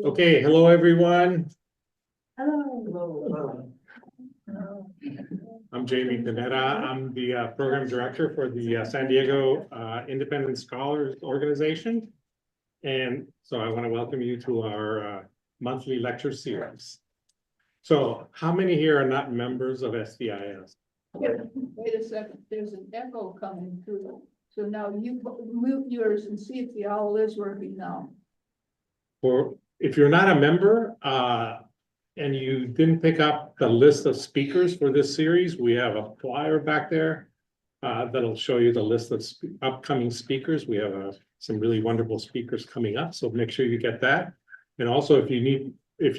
Okay, hello, everyone. Hello. I'm Jamie Panetta. I'm the program director for the San Diego Independent Scholars Organization. And so I want to welcome you to our monthly lecture series. So how many here are not members of SDIS? Wait a second, there's an echo coming through. So now you mute yours and see if the owl is working now. Or if you're not a member and you didn't pick up the list of speakers for this series, we have a flyer back there that'll show you the list of upcoming speakers. We have some really wonderful speakers coming up, so make sure you get that. And also, if you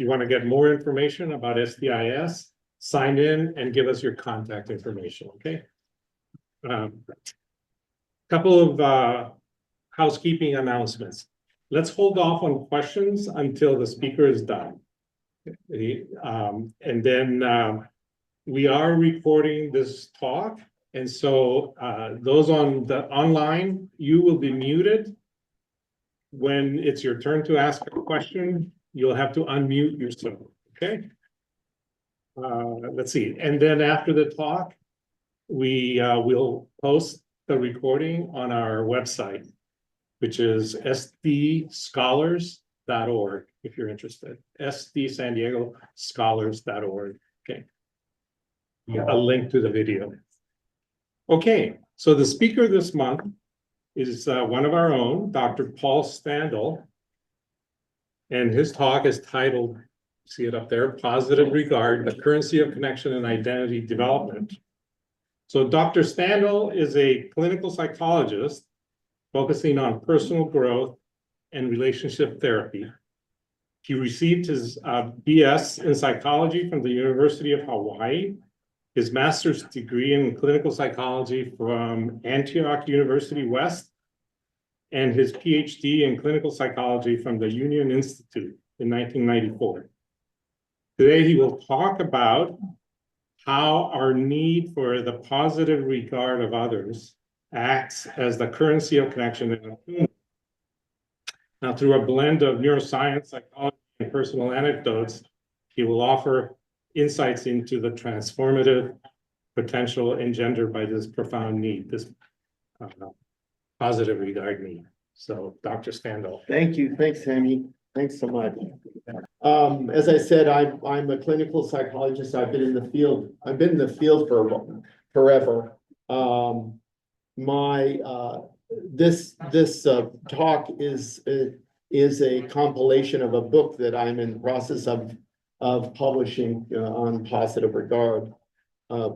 want to get more information about SDIS, sign in and give us your contact information, okay? Couple of housekeeping announcements. Let's hold off on questions until the speaker is done. And then we are recording this talk. And so those on the online, you will be muted. When it's your turn to ask a question, you'll have to unmute yourself, okay? Let's see. And then after the talk, we will post the recording on our website, which is sdscholars.org, if you're interested. sdsandiegoscholars.org. Okay. A link to the video. Okay, so the speaker this month is one of our own, Dr. Paul Standal. And his talk is titled, see it up there, Positive Regard, the Currency of Connection and Identity Development. So Dr. Standal is a clinical psychologist focusing on personal growth and relationship therapy. He received his BS in psychology from the University of Hawaii, his master's degree in clinical psychology from Antioch University West, and his Ph.D. in clinical psychology from the Union Institute in 1994. Today, he will talk about how our need for the positive regard of others acts as the currency of connection and attunement. Now, through a blend of neuroscience, psychology, and personal anecdotes, he will offer insights into the transformative potential engendered by this profound need, this positive regard need. So, Dr. Standal. Thank you. Thanks, Sammy. Thanks so much. As I said, I'm a clinical psychologist. I've been in the field for forever. This talk is a compilation of a book that I'm in the process of publishing on positive regard. I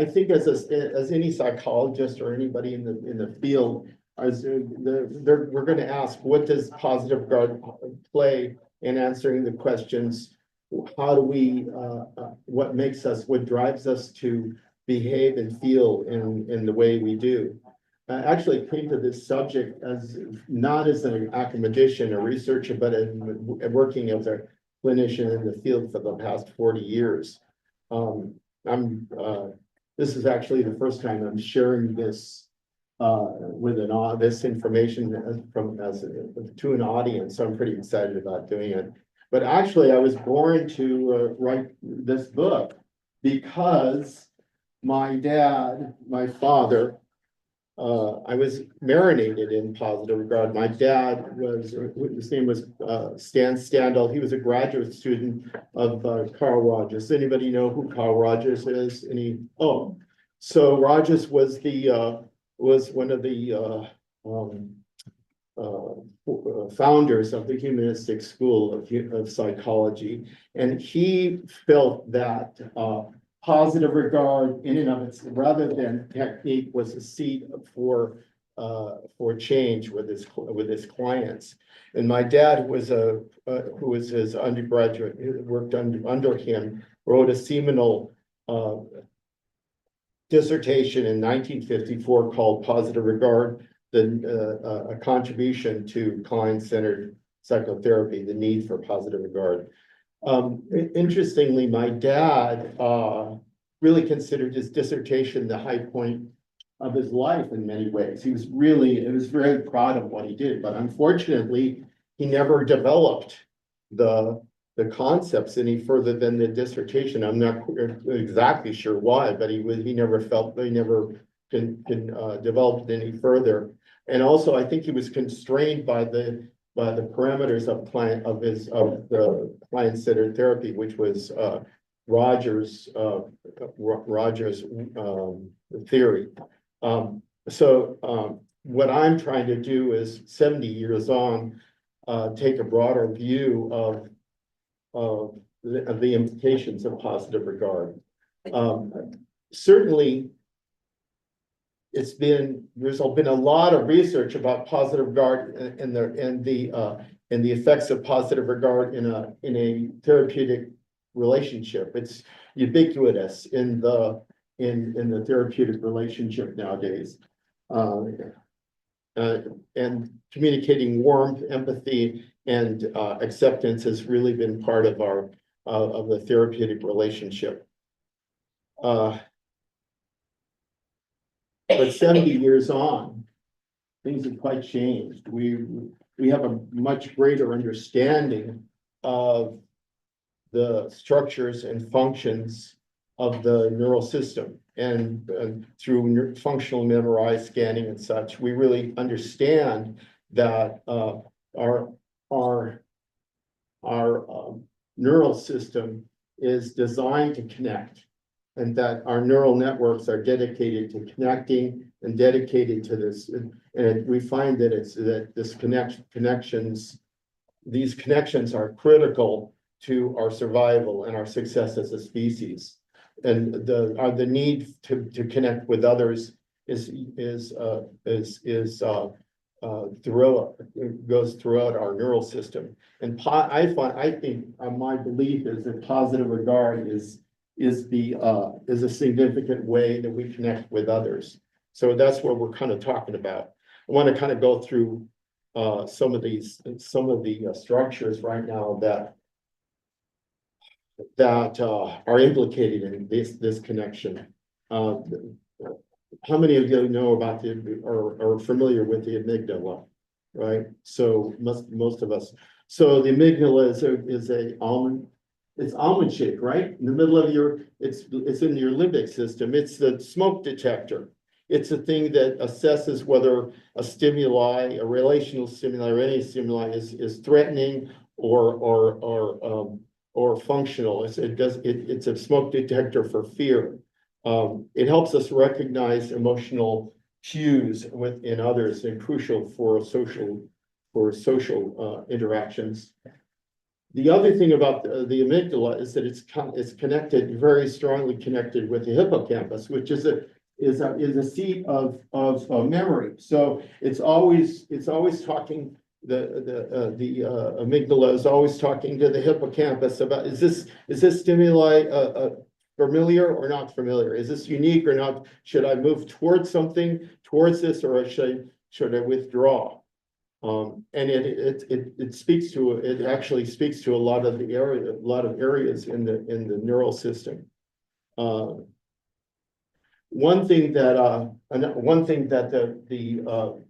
think as any psychologist or anybody in the field, we're going to ask, what does positive regard play in answering the questions? How do we, what drives us to behave and feel in the way we do? I actually came to this subject not as an academician or researcher, but working as a clinician in the field for the past 40 years. This is actually the first time I'm sharing this with this information to an audience. So I'm pretty excited about doing it. But actually, I was born to write this book because my father, I was marinated in positive regard. My dad his name was Standal. He was a graduate student of Carl Rogers. Anybody know who Carl Rogers is? So Rogers was one of the founders of the humanistic school of psychology, and he felt that positive regard in and of itself, rather than technique, was a seed for change with his clients. And my dad who was his undergraduate, who worked under him, wrote a seminal dissertation in 1954 called Positive Regard, a contribution to client-centered psychotherapy, the need for positive regard. Interestingly, my dad really considered his dissertation the high point of his life in many ways. He was very proud of what he did, but unfortunately, he never developed the concepts any further than the dissertation. I'm not exactly sure why, but he never developed it any further. And also, I think he was constrained by the parameters of the client-centered therapy, which was Rogers' theory. What I'm trying to do is 70 years on, take a broader view of the implications of positive regard. Certainly, there's been a lot of research about positive regard and the effects of positive regard in a therapeutic relationship. It's ubiquitous in the therapeutic relationship nowadays. And communicating warmth, empathy, and acceptance has really been part of the therapeutic relationship. But 70 years on, things have quite changed. We have a much greater understanding of the structures and functions of the neural system. And through functional MRI scanning and such, we really understand that our neural system is designed to connect, and that our neural networks are dedicated to connecting and dedicated to this. And we find that these connections are critical to our survival and our success as a species. And the need to connect with others goes throughout our neural system. And I think my belief is that positive regard is a significant way that we connect with others. So that's what we're kind of talking about. I want to kind of go through some of the structures right now that are implicated in this connection. How many of you know about are familiar with the amygdala, right? So most of us. So the amygdala is it's almond shaped, right? In the middle of it's in your limbic system. It's the smoke detector. It's a thing that assesses whether a stimuli, a relational stimuli, or any stimuli is threatening or functional. It's a smoke detector for fear. It helps us recognize emotional cues in others and crucial for social interactions. The other thing about the amygdala is that it's connected, very strongly connected with the hippocampus, which is a seat of memory. So it's always talking. The amygdala is always talking to the hippocampus about is this stimuli familiar or not familiar? Is this unique or not? Should I move towards this, or should I withdraw? And it actually speaks to a lot of areas in the neural system. One thing that the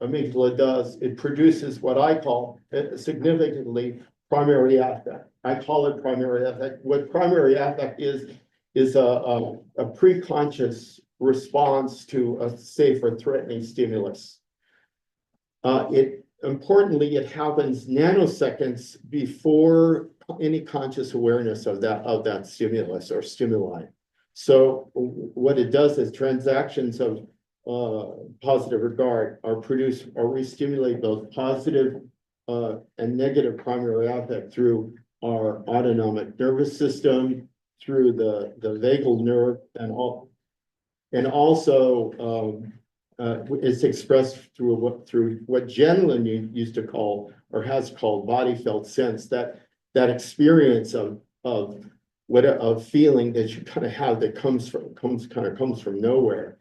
amygdala does, it produces what I call significantly primary affect. I call it primary affect. What primary affect is a preconscious response to a safe or threatening stimulus. Importantly, it happens nanoseconds before any conscious awareness of that stimulus or stimuli. So what it does is transactions of positive regard we stimulate both positive and negative primary affect through our autonomic nervous system, through the vagal nerve, and also it's expressed through what Jenlin used to call, or has called, body felt sense, that experience of feeling that you kind of have that comes from nowhere.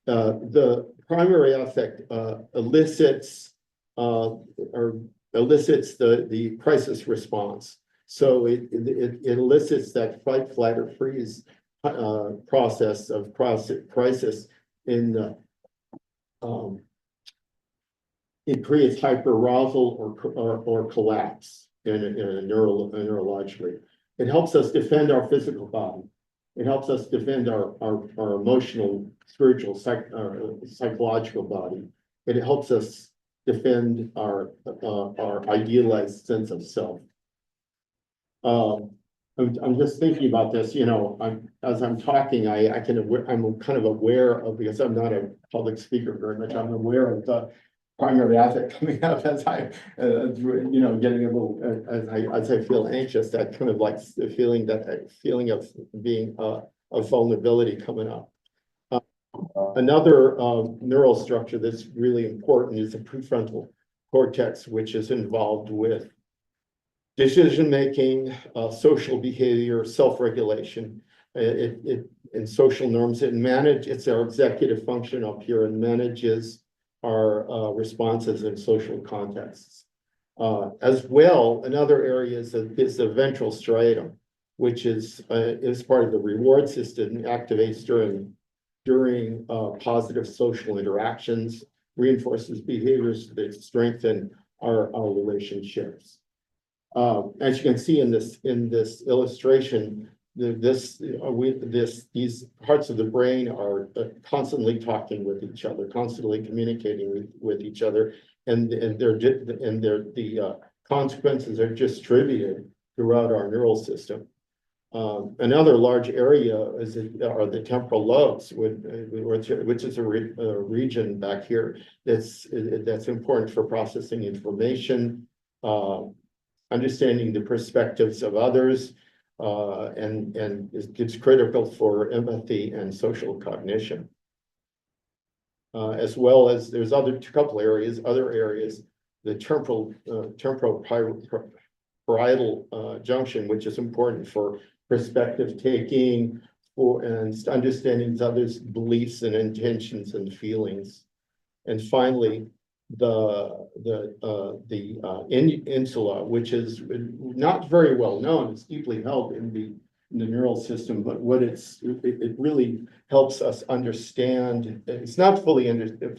The primary affect elicits the crisis response. So it elicits that fight, flight, or freeze process of crisis in it creates hyperarousal or collapse neurologically. It helps us defend our physical body. It helps us defend our emotional, spiritual, psychological body. It helps us defend our idealized sense of self. I'm just thinking about this, you know, as I'm talking, I'm kind of aware of, because I'm not a public speaker very much, I'm aware of the primary affect coming up as I, you know, getting a little, as I feel anxious, that kind of like the feeling of being, of vulnerability coming up. Another neural structure that's really important is the prefrontal cortex, which is involved with decision-making, social behavior, self-regulation, and social norms. It's our executive function up here and manages our responses in social contexts. As well, another area is the ventral striatum, which is part of the reward system, activates during positive social interactions, reinforces behaviors that strengthen our relationships. As you can see in this illustration, these parts of the brain are constantly talking with each other, constantly communicating with each other, and the consequences are distributed throughout our neural system. Another large area are the temporal lobes, which is a region back here that's important for processing information, understanding the perspectives of others, and it's critical for empathy and social cognition. As well as there's other areas, the temporal parietal junction, which is important for perspective taking, and understanding others' beliefs and intentions and feelings. And finally, the insula, which is not very well known, it's deeply held in the neural system, but it really helps us understand. It's not fully understood,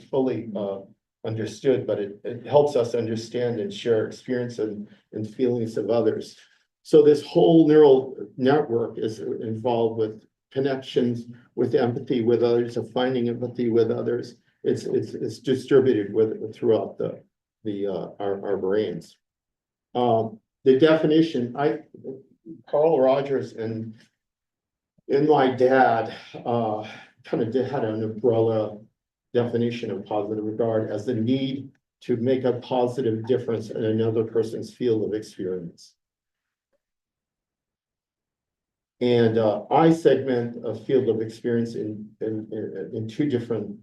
but it helps us understand and share experience and feelings of others. So this whole neural network is involved with connections, with empathy with others, of finding empathy with others. It's distributed throughout our brains. The definition, Carl Rogers and my dad kind of had an umbrella definition of positive regard as the need to make a positive difference in another person's field of experience. And I segment a field of experience in two different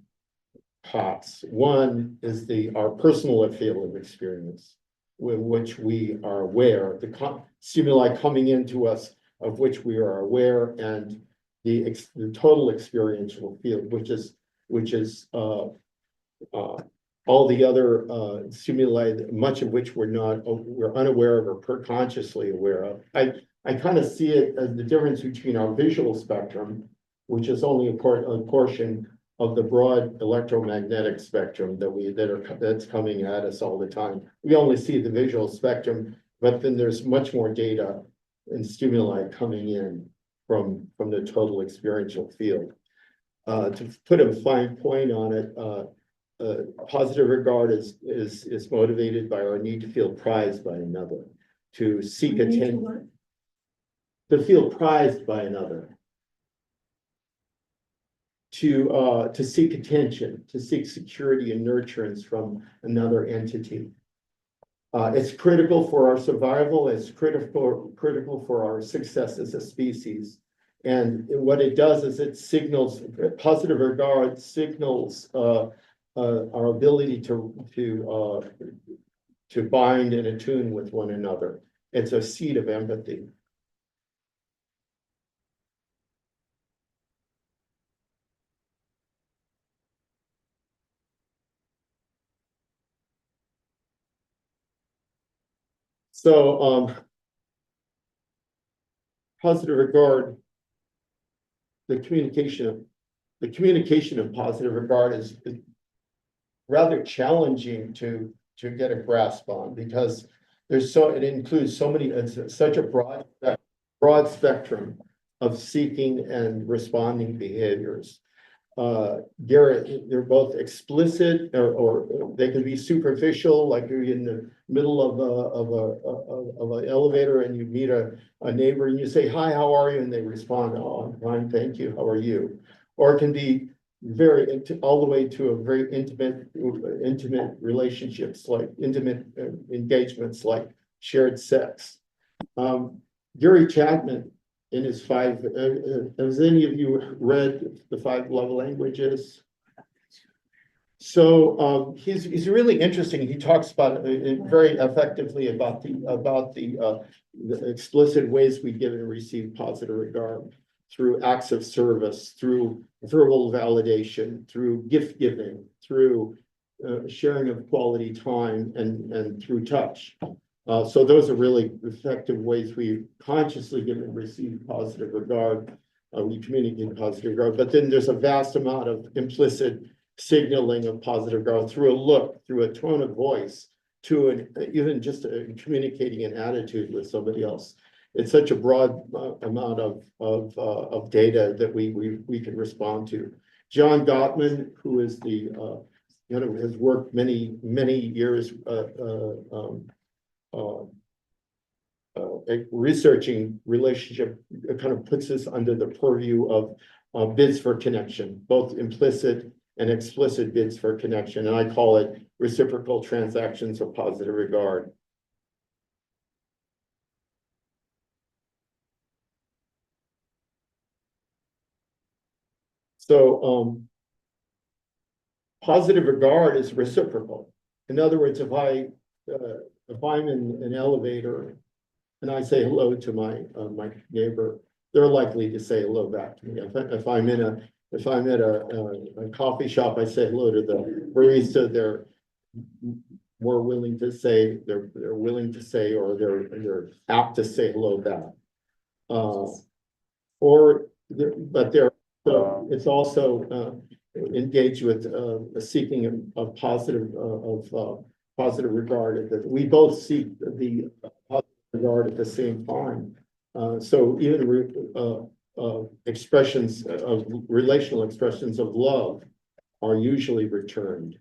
parts. One is our personal field of experience, with which we are aware, the stimuli coming into us of which we are aware, and the total experiential field, which is all the other stimuli, much of which we're unaware of or consciously aware of. I kind of see it as the difference between our visual spectrum, which is only a portion of the broad electromagnetic spectrum that's coming at us all the time. We only see the visual spectrum, but then there's much more data and stimuli coming in from the total experiential field. To put a fine point on it, positive regard is motivated by our need to feel prized by another, to seek attention, to feel prized by another, to seek attention, to seek security and nurturance from another entity. It's critical for our survival. It's critical for our success as a species. And what it does is it signals, positive regard signals our ability to bind and attune with one another. It's a seed of empathy. So positive regard, the communication of positive regard rather challenging to get a grasp on, because it includes so many, it's such a broad spectrum of seeking and responding behaviors. Garrett, they're both explicit or they can be superficial, like you're in the middle of an elevator and you meet a neighbor and you say, "Hi, how are you?" And they respond, "Oh, I'm fine, thank you. How are you?" Or it can be all the way to a very intimate relationships, like intimate engagements, like shared sex. Gary Chapman, in his has any of you read the 5 love languages? So he's really interesting. He talks about very effectively about the explicit ways we give and receive positive regard through acts of service, through verbal validation, through gift giving, through sharing of quality time, and through touch. So those are really effective ways we consciously give and receive positive regard. We communicate positive regard, but then there's a vast amount of implicit signaling of positive regard through a look, through a tone of voice, to even just communicating an attitude with somebody else. It's such a broad amount of data that we can respond to. John Gottman, who is has worked many years researching relationship, kind of puts this under the purview of bids for connection, both implicit and explicit bids for connection. And I call it reciprocal transactions of positive regard. So positive regard is reciprocal. In other words, if I'm in an elevator and I say hello to my neighbor, they're likely to say hello back to me. If I'm at a coffee shop, I say hello to the barista, they're more willing to say, they're willing to say, or they're apt to say hello back. It's also engaged with a seeking of positive regard. That we both seek the positive regard at the same time. So even expressions of relational expressions of love are usually returned,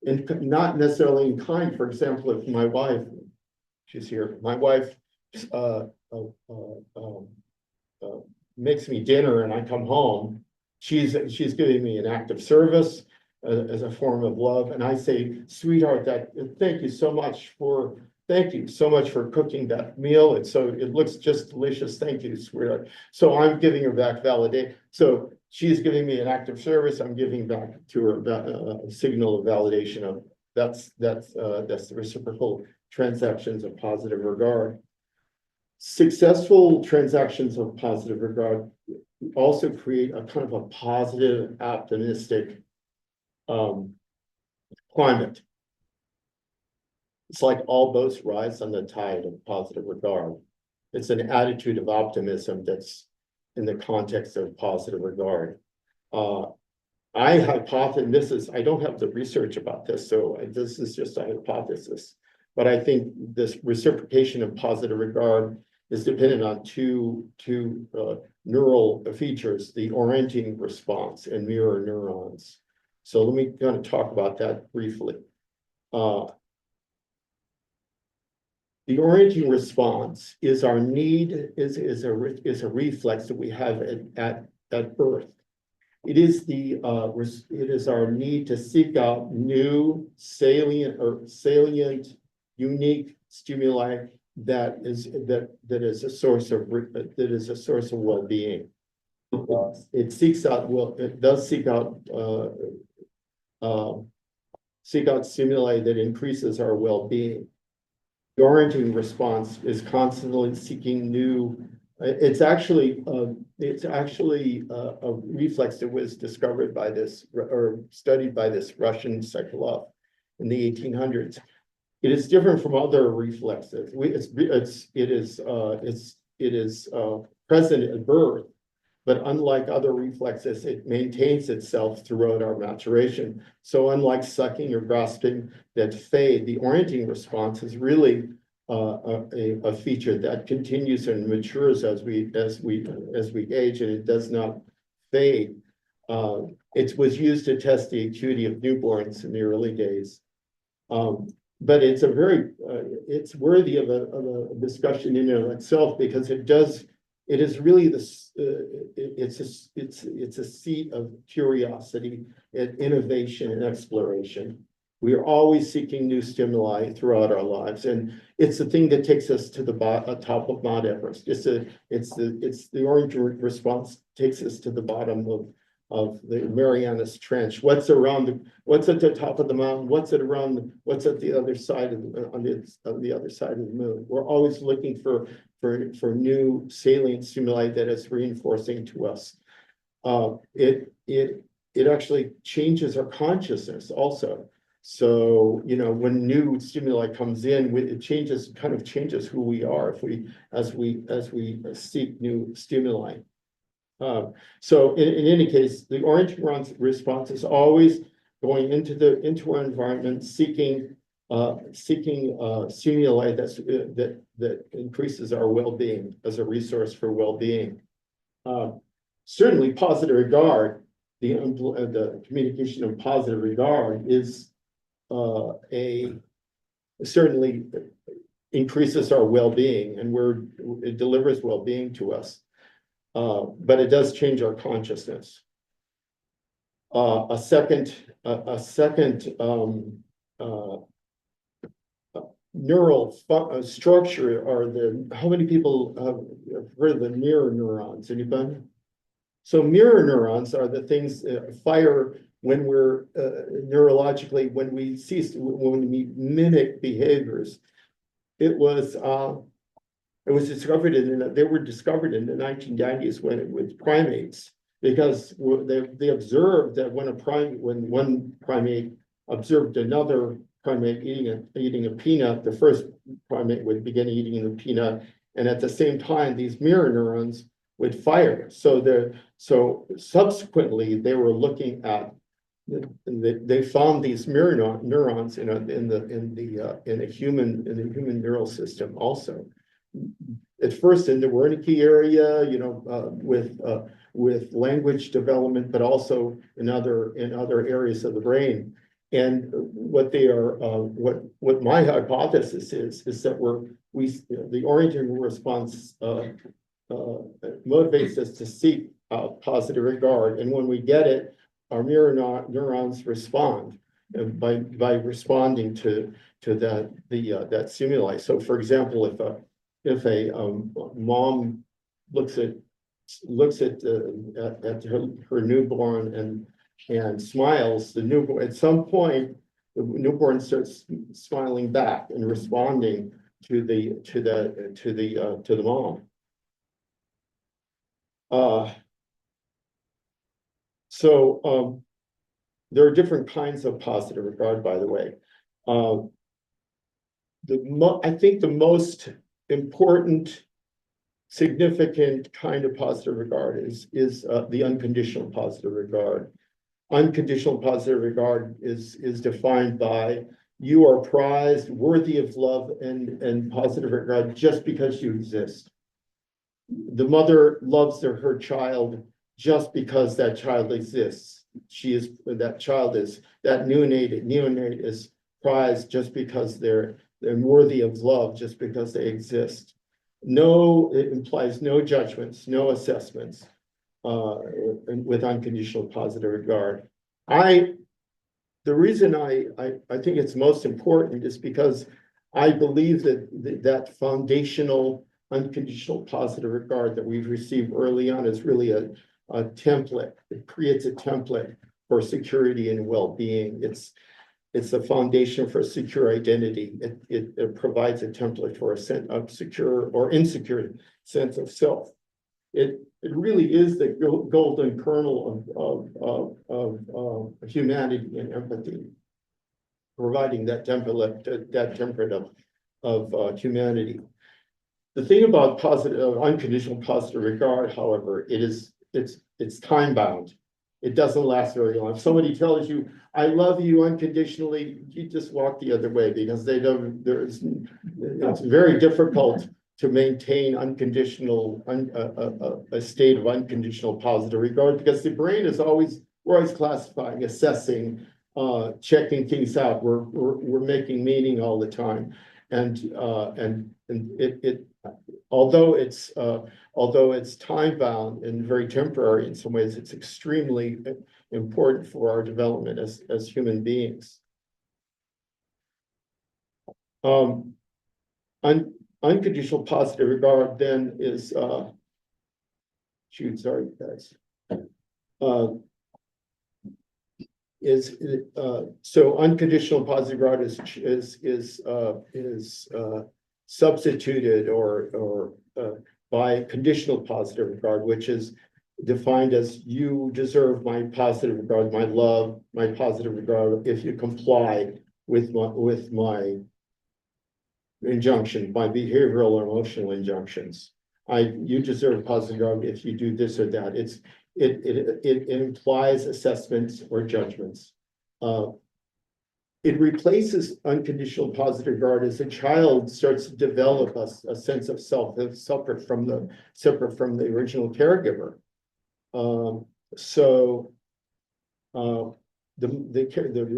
and not necessarily in kind. For example, if my wife, she's here, my wife makes me dinner and I come home, she's giving me an act of service as a form of love, and I say, "Sweetheart, thank you so much for cooking that meal. It looks just delicious. Thank you, sweetheart." So I'm giving her back validation. So she's giving me an act of service. I'm giving back to her a signal of validation of that's the reciprocal transactions of positive regard. Successful transactions of positive regard also create a kind of a positive, optimistic climate. It's like all boats rise on the tide of positive regard. It's an attitude of optimism that's in the context of positive regard. I hypothesis, I don't have the research about this, so this is just a hypothesis, but I think this reciprocation of positive regard is dependent on two neural features, the orienting response and mirror neurons. So let me kind of talk about that briefly. The orienting response is our need, is a reflex that we have at birth. It is our need to seek out new, salient, unique stimuli that is a source of well-being. It does seek out stimuli that increases our well-being. The orienting response is constantly seeking new. It's actually a reflex that was discovered by this or studied by this Russian psychologist in the 1800s. It is different from other reflexes. It is present at birth, but unlike other reflexes, it maintains itself throughout our maturation. So unlike sucking or grasping that fade, the orienting response is really a feature that continues and matures as we age, and it does not fade. It was used to test the acuity of newborns in the early days. But it's a very, it's worthy of a discussion in and of itself, because it is really this, it's a seat of curiosity and innovation and exploration. We are always seeking new stimuli throughout our lives, and it's the thing that takes us to the top of Mount Everest. It's the orange response takes us to the bottom of the Marianas Trench. What's at the top of the mountain? What's at the other side on the other side of the moon? We're always looking for new salient stimuli that is reinforcing to us. It actually changes our consciousness also. So, when new stimuli comes in, it kind of changes who we are as we seek new stimuli. So in any case, the orange response is always going into our environment, seeking stimuli that increases our well-being as a resource for well-being. Certainly, positive regard, the communication of positive regard is certainly increases our well-being, and it delivers well-being to us. But it does change our consciousness. A second neural structure are how many people have heard of the mirror neurons? Anybody? So mirror neurons are the things that fire when we're neurologically, when we mimic behaviors. They were discovered in the 1990s with primates, because they observed that when one primate observed another primate eating a peanut, the first primate would begin eating the peanut, and at the same time, these mirror neurons would fire. So subsequently, they were looking at. They found these mirror neurons in the human neural system also. At first in the Wernicke area, with language development, but also in other areas of the brain. And what my hypothesis is that the orienting response motivates us to seek positive regard, and when we get it, our mirror neurons respond by responding to that stimuli. So, for example, if a mom looks at her newborn and smiles, at some point the newborn starts smiling back and responding to the mom. So there are different kinds of positive regard, by the way. I think the most important, significant kind of positive regard is the unconditional positive regard. Unconditional positive regard is defined by you are prized, worthy of love and positive regard just because you exist. The mother loves her child just because that child exists. That neonate is prized just because they're worthy of love, just because they exist. It implies no judgments, no assessments, with unconditional positive regard. The reason I think it's most important is because I believe that foundational unconditional positive regard that we've received early on is really a template. It creates a template for security and well-being. It's a foundation for a secure identity. It provides a template for a secure or insecure sense of self. It really is the golden kernel of humanity and empathy, providing that template of humanity. The thing about unconditional positive regard, however, it is it's time bound. It doesn't last very long. If somebody tells you, I love you unconditionally, you just walk the other way because they don't, it's very difficult to maintain unconditional, a state of unconditional positive regard because the brain is always, we're always classifying, assessing, checking things out. We're making meaning all the time. And although it's time bound and very temporary in some ways, it's extremely important for our development as human beings. Unconditional positive regard then is sorry guys. So unconditional positive regard is substituted or by conditional positive regard, which is defined as you deserve my positive regard, my love, my positive regard if you comply with my injunction, my behavioral or emotional injunctions. You deserve positive regard if you do this or that. It implies assessments or judgments. It replaces unconditional positive regard as a child starts to develop a sense of self that's separate from the original caregiver. The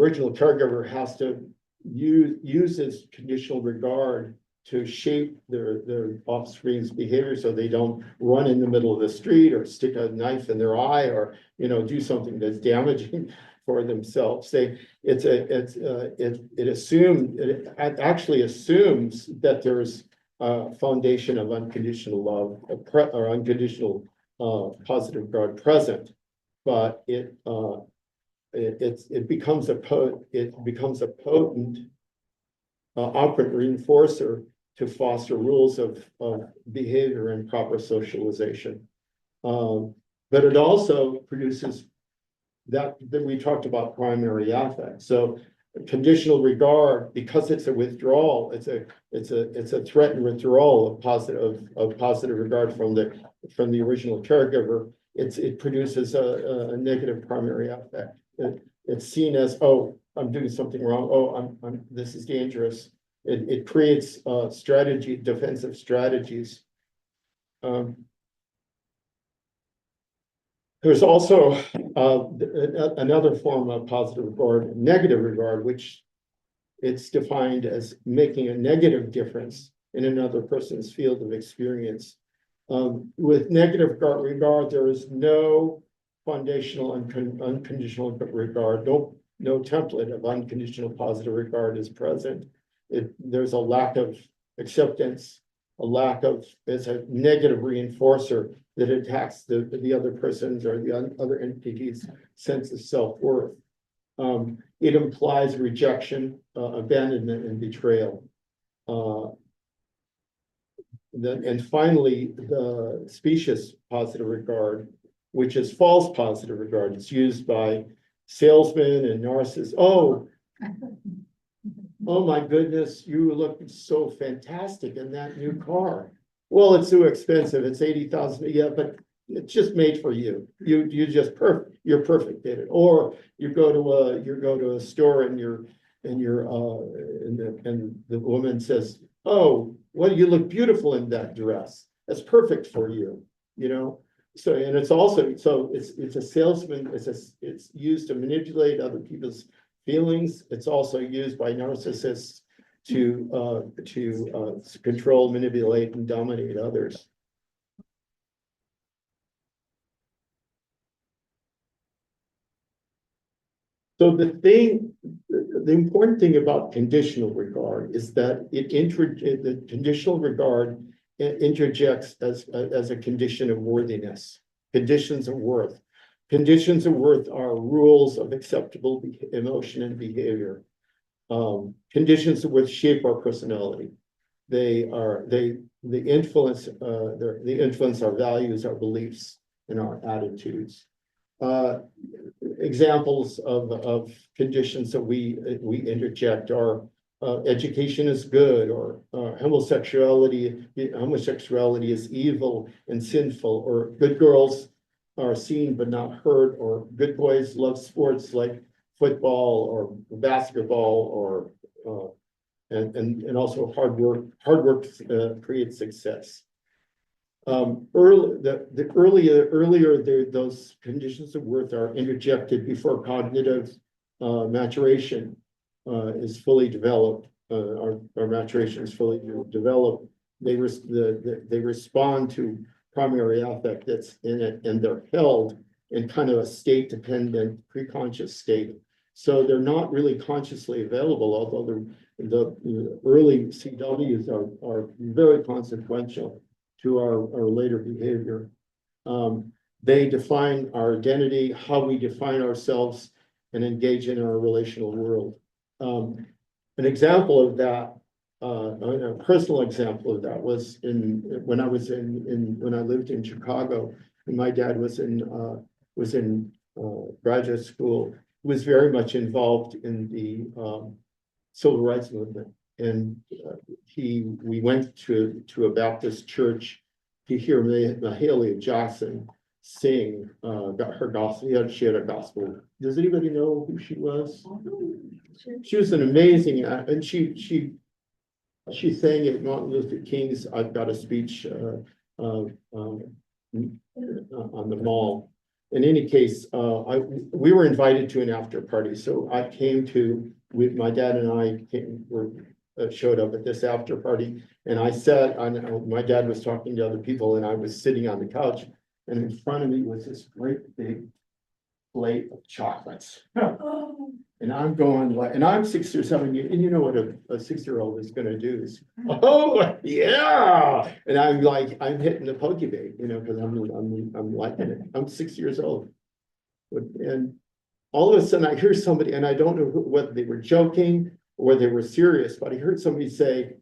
original caregiver has to use this conditional regard to shape their offspring's behavior so they don't run in the middle of the street or stick a knife in their eye or do something that's damaging for themselves. It actually assumes that there's a foundation of unconditional love or unconditional positive regard present, but it becomes a potent operant reinforcer to foster rules of behavior and proper socialization. But it also produces that we talked about primary affect. So conditional regard, because it's a withdrawal, it's a threatened withdrawal of positive regard from the original caregiver. It produces a negative primary affect. It's seen as, oh, I'm doing something wrong. Oh, this is dangerous. It creates defensive strategies. There's also another form of positive regard, negative regard, which it's defined as making a negative difference in another person's field of experience. With negative regard, there is no foundational unconditional regard, no template of unconditional positive regard is present. There's a lack of acceptance, it's a negative reinforcer that attacks the other person's or the other entity's sense of self-worth. It implies rejection, abandonment, and betrayal. And finally, the specious positive regard, which is false positive regard. It's used by salesmen and narcissists. Oh my goodness, you look so fantastic in that new car. Well, it's too expensive. It's $80,000. Yeah, but it's just made for you. You're just perfect. You're perfect in it. Or you go to a store and the woman says, "Oh, well, you look beautiful in that dress. That's perfect for you." So, and it's also, it's a salesman. It's used to manipulate other people's feelings. It's also used by narcissists to control, manipulate, and dominate others. So the important thing about conditional regard is that the conditional regard interjects as a condition of worthiness, conditions of worth. Conditions of worth are rules of acceptable emotion and behavior. Conditions of worth shape our personality. They influence our values, our beliefs, and our attitudes. Examples of conditions that we interject are education is good, or homosexuality is evil and sinful, or good girls are seen but not heard, or good boys love sports like football or basketball, or and also hard work creates success. Those conditions of worth are interjected before cognitive maturation is fully developed. Our maturation is fully developed. They respond to primary affect that's in it, and they're held in kind of a state dependent preconscious state. So they're not really consciously available, although the early CWs are very consequential to our later behavior. They define our identity, how we define ourselves, and engage in our relational world. An example of that, a personal example of that, was when I lived in Chicago, and my dad was in graduate school. He was very much involved in the civil rights movement, and we went to a Baptist church to hear Mahalia Jackson sing her gospel. She had a gospel. Does anybody know who she was? She was an amazing, and she sang at Martin Luther King's "I've Got a Speech" on the mall. In any case, we were invited to an after party, so I came to, with my dad and I showed up at this after party, and I sat on, my dad was talking to other people, and I was sitting on the couch, and in front of me was this great big plate of chocolates. And I'm going like, and I'm 6 or 7 years, and you know what a 6-year-old is gonna do is, oh, yeah. And I'm like, I'm hitting the pokebait, because I'm liking it. I'm 6 years old. And all of a sudden I hear somebody, and I don't know whether they were joking or they were serious, but I heard somebody say,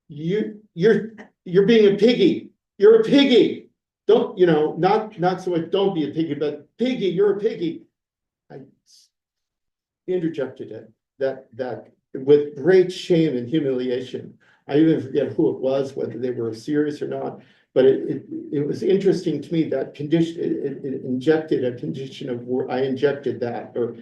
you're being a piggy. You're a piggy. Don't, not so much don't be a piggy, but piggy, you're a piggy. I interjected it, that with great shame and humiliation. I even forget who it was, whether they were serious or not, but it was interesting to me that condition, it injected a condition of, I injected that, or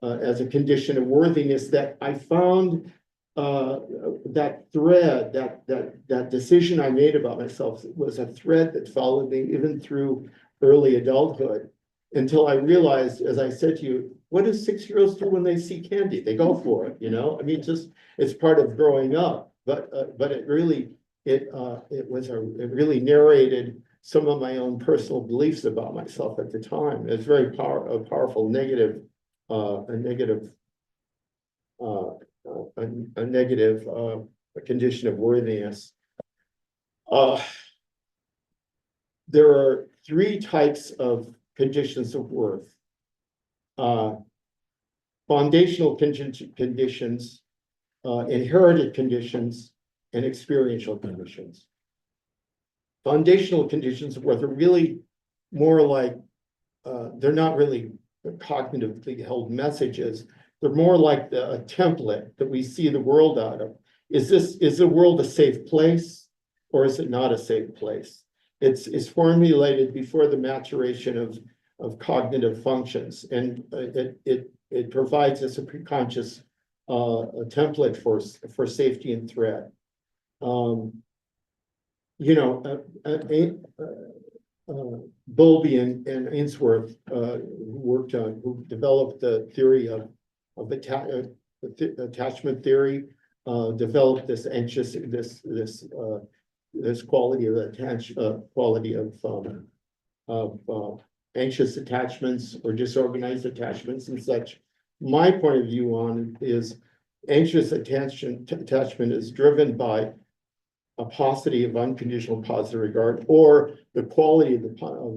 as a condition of worthiness, that I found that thread, that decision I made about myself was a thread that followed me even through early adulthood, until I realized, as I said to you, what do 6-year-olds do when they see candy? They go for it, I mean, just, it's part of growing up. But it really, it really narrated some of my own personal beliefs about myself at the time. It's very powerful negative, a negative condition of worthiness. There are 3 types of conditions of worth. Foundational conditions, inherited conditions, and experiential conditions. Foundational conditions of worth are really more like, they're not really cognitively held messages. They're more like a template that we see the world out of. Is the world a safe place, or is it not a safe place? It's formulated before the maturation of cognitive functions, and it provides us a preconscious a template for safety and threat. Bowlby and Ainsworth, who developed the theory of attachment theory, developed this quality of anxious attachments or disorganized attachments and such. My point of view on it is anxious attachment is driven by a paucity of unconditional positive regard, or the quality of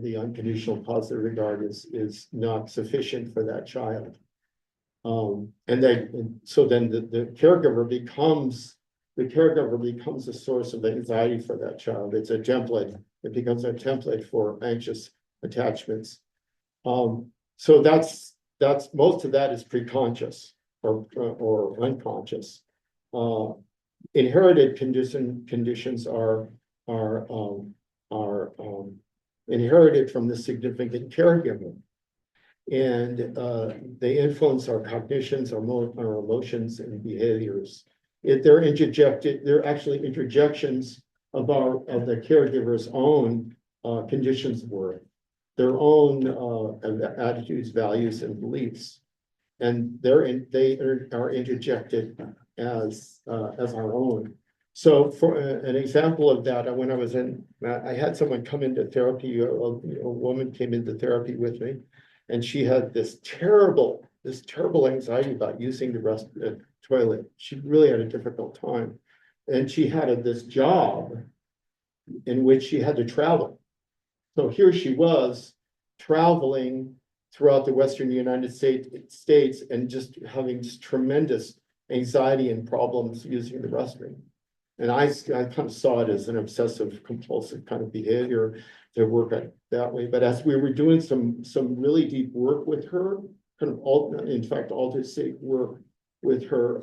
the unconditional positive regard is not sufficient for that child. So then the caregiver becomes a source of anxiety for that child. It's a template. It becomes a template for anxious attachments. So that's most of that is preconscious or unconscious. Inherited conditions are inherited from the significant caregiver. And they influence our cognitions, our emotions and behaviors. They're actually interjections of the caregiver's own conditions of worth, their own attitudes, values, and beliefs. And they are interjected as our own. So for an example of that, when I had someone come into therapy, a woman came into therapy with me, and she had this terrible anxiety about using the toilet. She really had a difficult time. And she had this job in which she had to travel. So here she was traveling throughout the Western United States and just having just tremendous anxiety and problems using the restroom. And I kind of saw it as an obsessive compulsive kind of behavior to work at that way. But as we were doing some really deep work with her, kind of altered state work with her,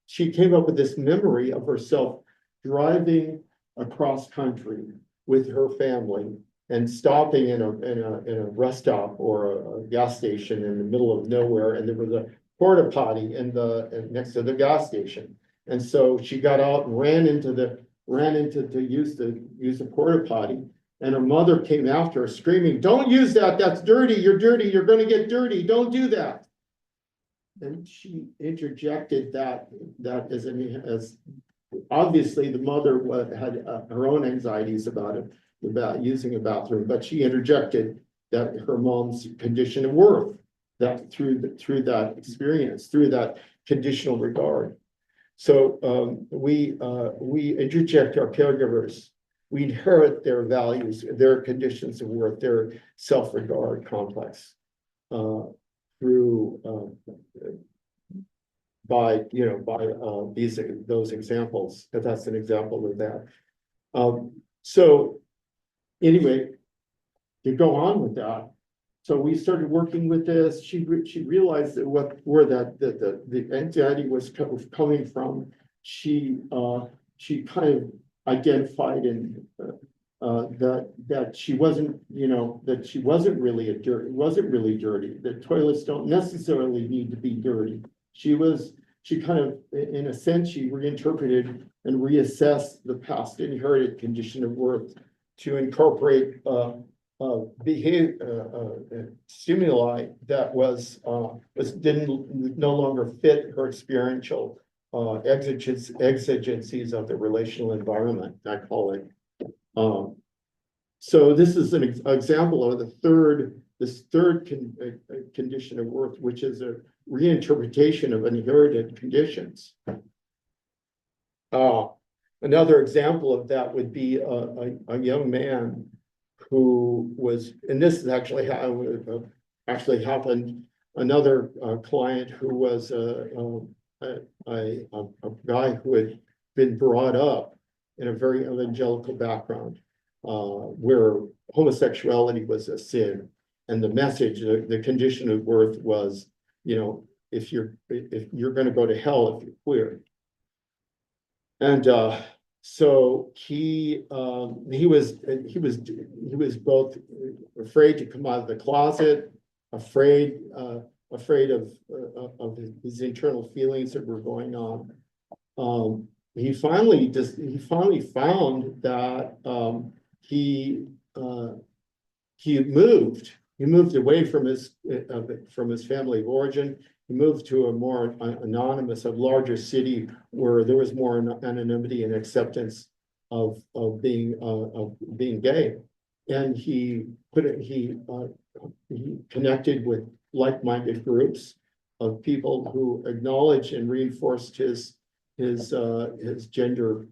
she came up with this memory of herself driving across country with her family and stopping in a rest stop or a gas station in the middle of nowhere, and there was a porta potty next to the gas station. And so she got out and ran into to use the porta potty, and her mother came after her screaming, "Don't use that, that's dirty, you're gonna get dirty, don't do that." And she interjected that as obviously the mother had her own anxieties about using a bathroom, but she interjected that her mom's condition of worth, that through that experience, through that conditional regard. So we interject our caregivers. We inherit their values, their conditions of worth, their self-regard complex through by those examples. That's an example of that. So anyway, to go on with that. So we started working with this. She realized that where the anxiety was coming from. She kind of identified that she wasn't really dirty. The toilets don't necessarily need to be dirty. She kind of, in a sense, she reinterpreted and reassessed the past inherited condition of worth to incorporate stimuli that didn't no longer fit her experiential exigencies of the relational environment, I call it. So this is an example of this third condition of worth, which is a reinterpretation of inherited conditions. Another example of that would be a young man who was, and this is actually happened. Another client who was a guy who had been brought up in a very evangelical background, where homosexuality was a sin, and the message, the condition of worth was, if you're going to go to hell if you're queer. And so he was both afraid to come out of the closet, afraid of his internal feelings that were going on. He finally found that he moved away from his family of origin. He moved to a more anonymous, a larger city where there was more anonymity and acceptance of being gay, and he connected with like-minded groups of people who acknowledged and reinforced his gender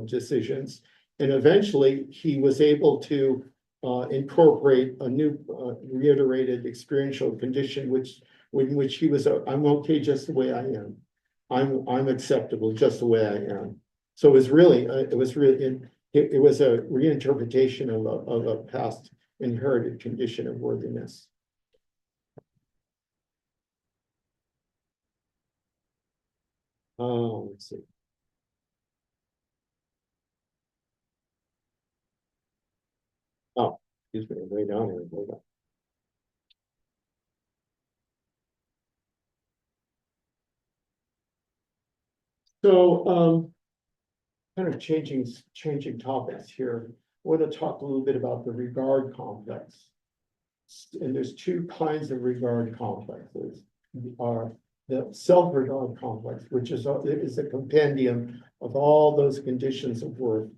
decisions, and eventually he was able to incorporate a new reiterated experiential condition, in which he was, I'm okay just the way I am. I'm acceptable just the way I am. So it was a reinterpretation of a past inherited condition of worthiness. Let's see. Oh, Excuse me, way down here. Hold on. So, kind of changing topics here. I want to talk a little bit about the regard complex. And there's two kinds of regard complexes. Are the self-regard complex, which is a compendium of all those conditions of worth,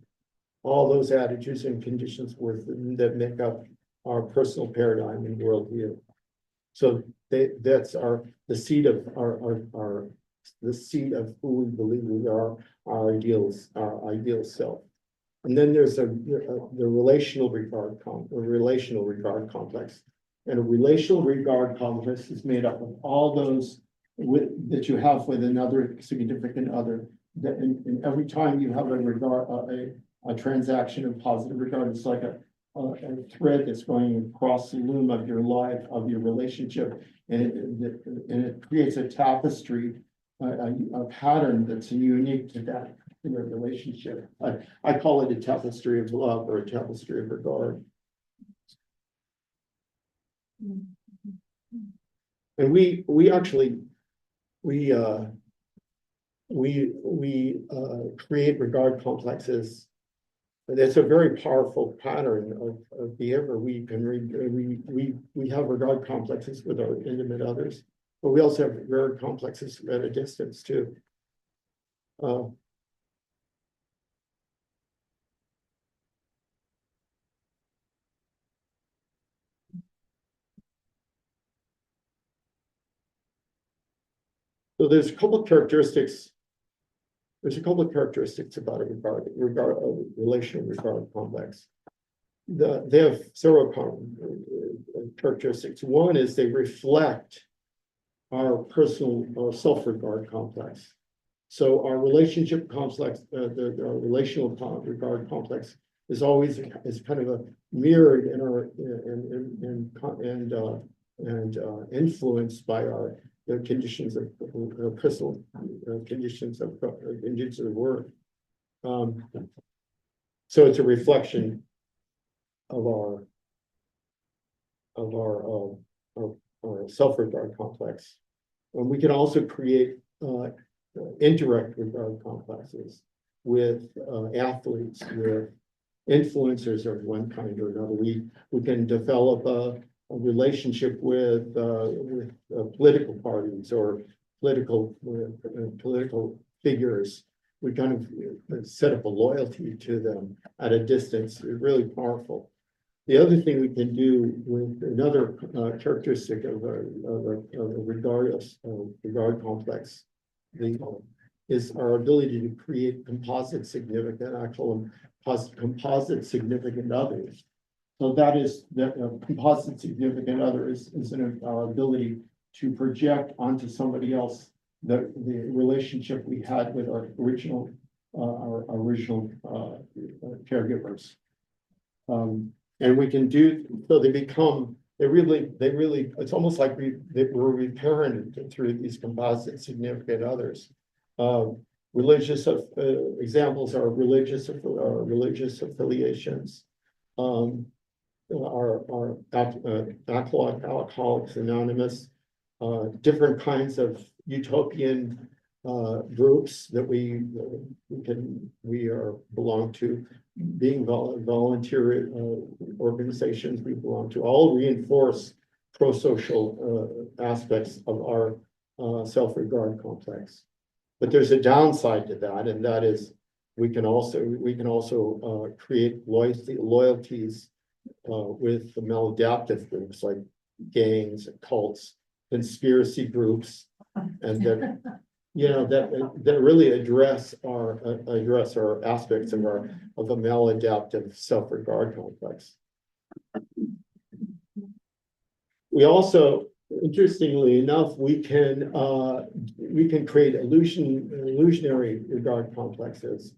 all those attitudes and conditions of worth that make up our personal paradigm and worldview. So that's the seed of the seed of who we believe we are, our ideal self. And then there's the relational regard complex. And a relational regard complex is made up of all those that you have with another significant other. That and every time you have a transaction of positive regard, it's like a thread that's going across the loom of your life, of your relationship, and it creates a tapestry, a pattern that's unique to that in a relationship. I call it a tapestry of love or a tapestry of regard. And we actually create regard complexes. It's a very powerful pattern of behavior. We have regard complexes with our intimate others, but we also have regard complexes at a distance too. So there's a couple of characteristics. There's a couple of characteristics about a relational regard complex. They have several characteristics. One is they reflect our personal or self-regard complex. So our relationship complex, our relational regard complex is always kind of a mirrored in our and influenced by the conditions of personal conditions of work. So it's a reflection of our self-regard complex. And we can also create indirect regard complexes with athletes, with influencers of one kind or another. We can develop a relationship with political parties or political figures. We kind of set up a loyalty to them at a distance. It's really powerful. The other thing we can do with another characteristic of a regard complex is our ability to create composite significant others. So that is that composite significant other is our ability to project onto somebody else the relationship we had with our original caregivers. And we can do so they really it's almost like we're reparented through these composite significant others. Religious examples are religious affiliations. Our Alcoholics Anonymous, different kinds of utopian groups that we belong to, being volunteer organizations we belong to, all reinforce pro-social aspects of our self-regard complex. But there's a downside to that, and that is we can also create loyalties with the maladaptive groups like gangs, cults, conspiracy groups, and that that really address our aspects of a maladaptive self-regard complex. We also, interestingly enough, we can create illusionary regard complexes,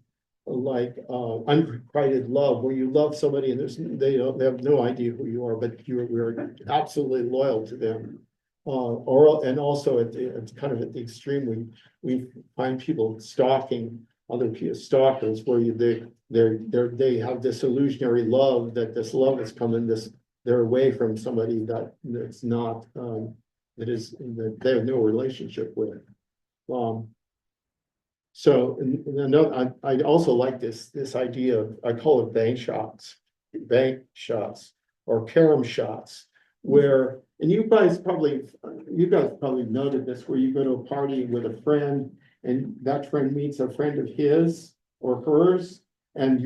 like unrequited love, where you love somebody and they have no idea who you are, but we're absolutely loyal to them. And also it's kind of at the extreme, we find people stalking other stalkers, where they have this illusionary love, that this love is coming, they're away from somebody that's not, that they have no relationship with. So another, I also like this idea of, I call it bank shots or carom shots, where, and you guys probably noted this, where you go to a party with a friend and that friend meets a friend of his or hers, and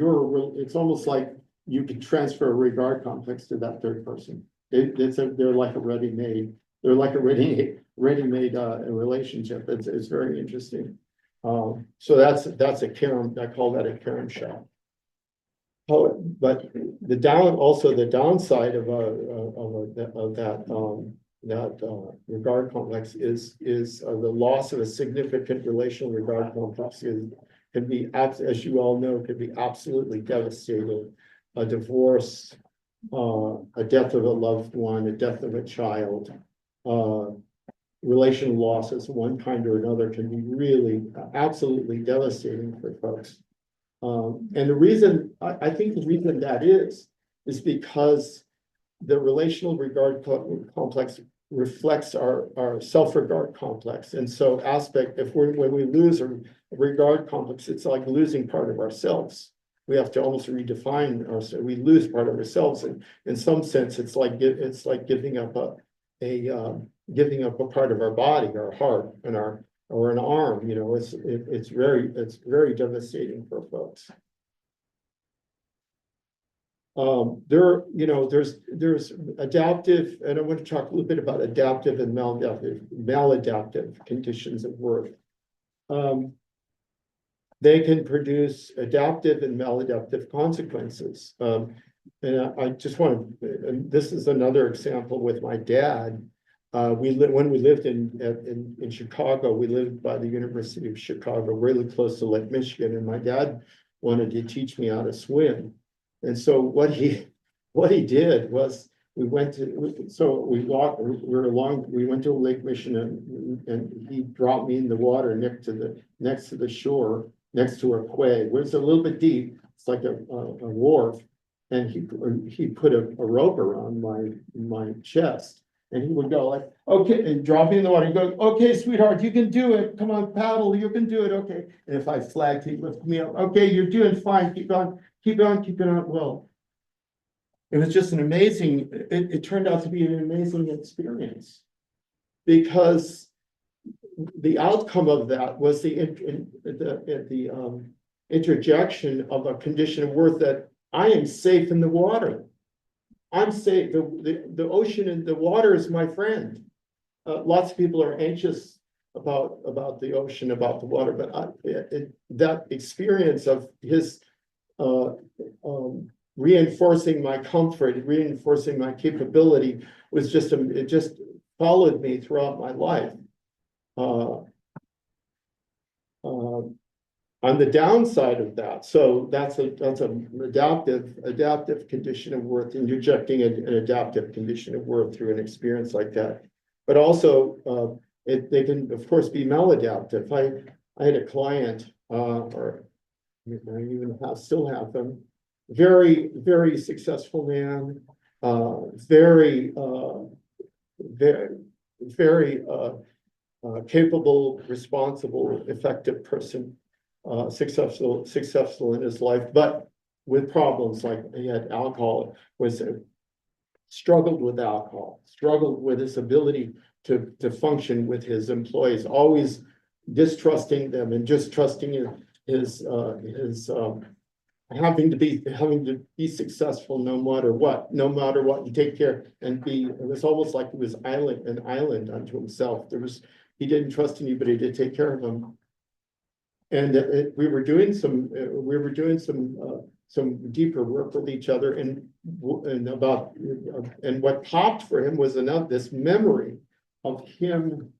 it's almost like you can transfer a regard complex to that third person. They're like a ready-made relationship. It's very interesting. So that's a carom, I call that a carom shot. Oh, but the downside of that regard complex is the loss of a significant relational regard complex can be, as you all know, can be absolutely devastating. A divorce, a death of a loved one, a death of a child, relational losses of one kind or another can be really absolutely devastating for folks. And the reason, I think the reason that is because the relational regard complex reflects our self-regard complex. And so when we lose a regard complex, it's like losing part of ourselves. We have to almost redefine ourselves. We lose part of ourselves. And in some sense, it's like giving up giving up a part of our body, our heart, or an arm. It's very devastating for folks. There's adaptive, and I want to talk a little bit about adaptive and maladaptive conditions of worth. They can produce adaptive and maladaptive consequences. And I just want to, and this is another example with my dad. When we lived in Chicago, we lived by the University of Chicago, really close to Lake Michigan, and my dad wanted to teach me how to swim. And so what he did was we went to Lake Michigan, and he dropped me in the water next to the shore, next to a quay, where it's a little bit deep. It's like a wharf, and he put a rope around my chest, and he would go like, okay, and drop me in the water. He'd go, okay, sweetheart, you can do it. Come on, paddle, you can do it. Okay. And if I flagged, he'd lift me up. Okay, you're doing fine. Keep on. Well, it was just an amazing, it turned out to be an amazing experience, because the outcome of that was the interjection of a condition of worth that I am safe in the water. I'm safe. The ocean and the water is my friend. Lots of people are anxious about the ocean, about the water, but that experience of his reinforcing my comfort, reinforcing my capability was it just followed me throughout my life. On the downside of that, so that's an adaptive condition of worth, interjecting an adaptive condition of worth through an experience like that. But also, they can of course be maladaptive. I had a client, or I even still have them, very, very successful man, very capable, responsible, effective person, successful in his life, but with problems. Like he had alcohol, struggled with alcohol, struggled with his ability to function with his employees, always distrusting them and just trusting his having to be successful no matter what, and take care and be. It was almost like he was an island unto himself. He didn't trust anybody to take care of him. And we were doing some deeper work with each other, and what popped for him was this memory of him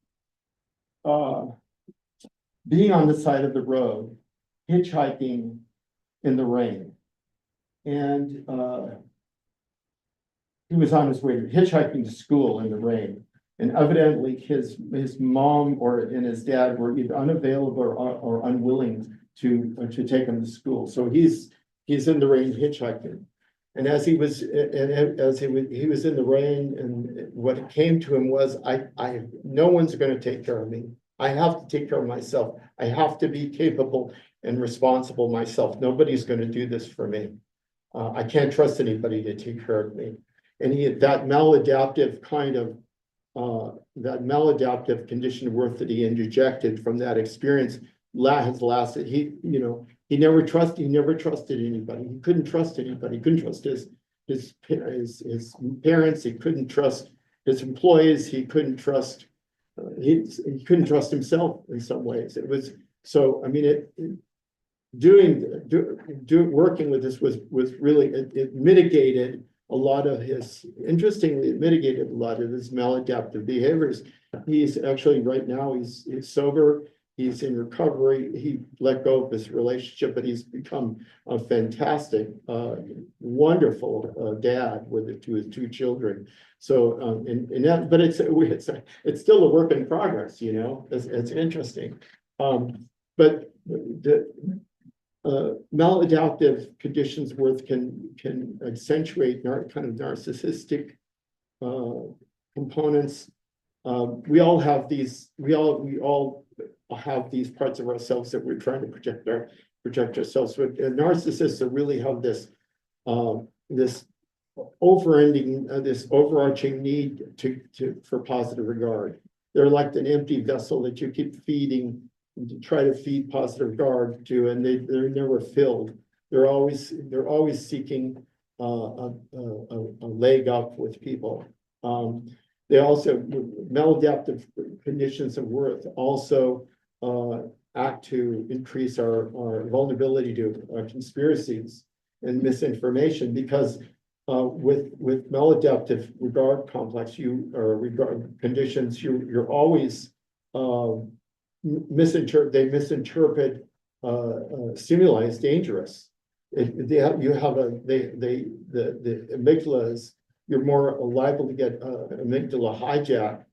being on the side of the road, hitchhiking in the rain. And he was on his way to hitchhiking to school in the rain. And evidently his mom and his dad were either unavailable or unwilling to take him to school. So he's in the rain hitchhiking. And as he was he was in the rain, and what came to him was, no one's going to take care of me. I have to take care of myself. I have to be capable and responsible myself. Nobody's going to do this for me. I can't trust anybody to take care of me. And that maladaptive condition of worth that he interjected from that experience has lasted. He never trusted anybody. He couldn't trust anybody. He couldn't trust his parents. He couldn't trust his employees. He couldn't trust he couldn't trust himself in some ways. It was so. I mean, working with this was really it mitigated a lot of his. Interestingly, it mitigated a lot of his maladaptive behaviors. He's actually right now he's sober. He's in recovery. He let go of his relationship, but he's become a fantastic, wonderful dad to his two children. So, but it's still a work in progress. You know, it's interesting. But the maladaptive conditions worth can accentuate kind of narcissistic components. We all have these. We all have these parts of ourselves that we're trying to project ourselves with. And narcissists really have this this overarching need for positive regard. They're like an empty vessel that you keep feeding, to try to feed positive regard to, and they're never filled. They're always seeking a leg up with people. They also, maladaptive conditions of worth also act to increase our vulnerability to conspiracies and misinformation, because with maladaptive regard complex, regard conditions, you're always misinterpret stimuli as dangerous. The amygdalas, you're more liable to get amygdala hijack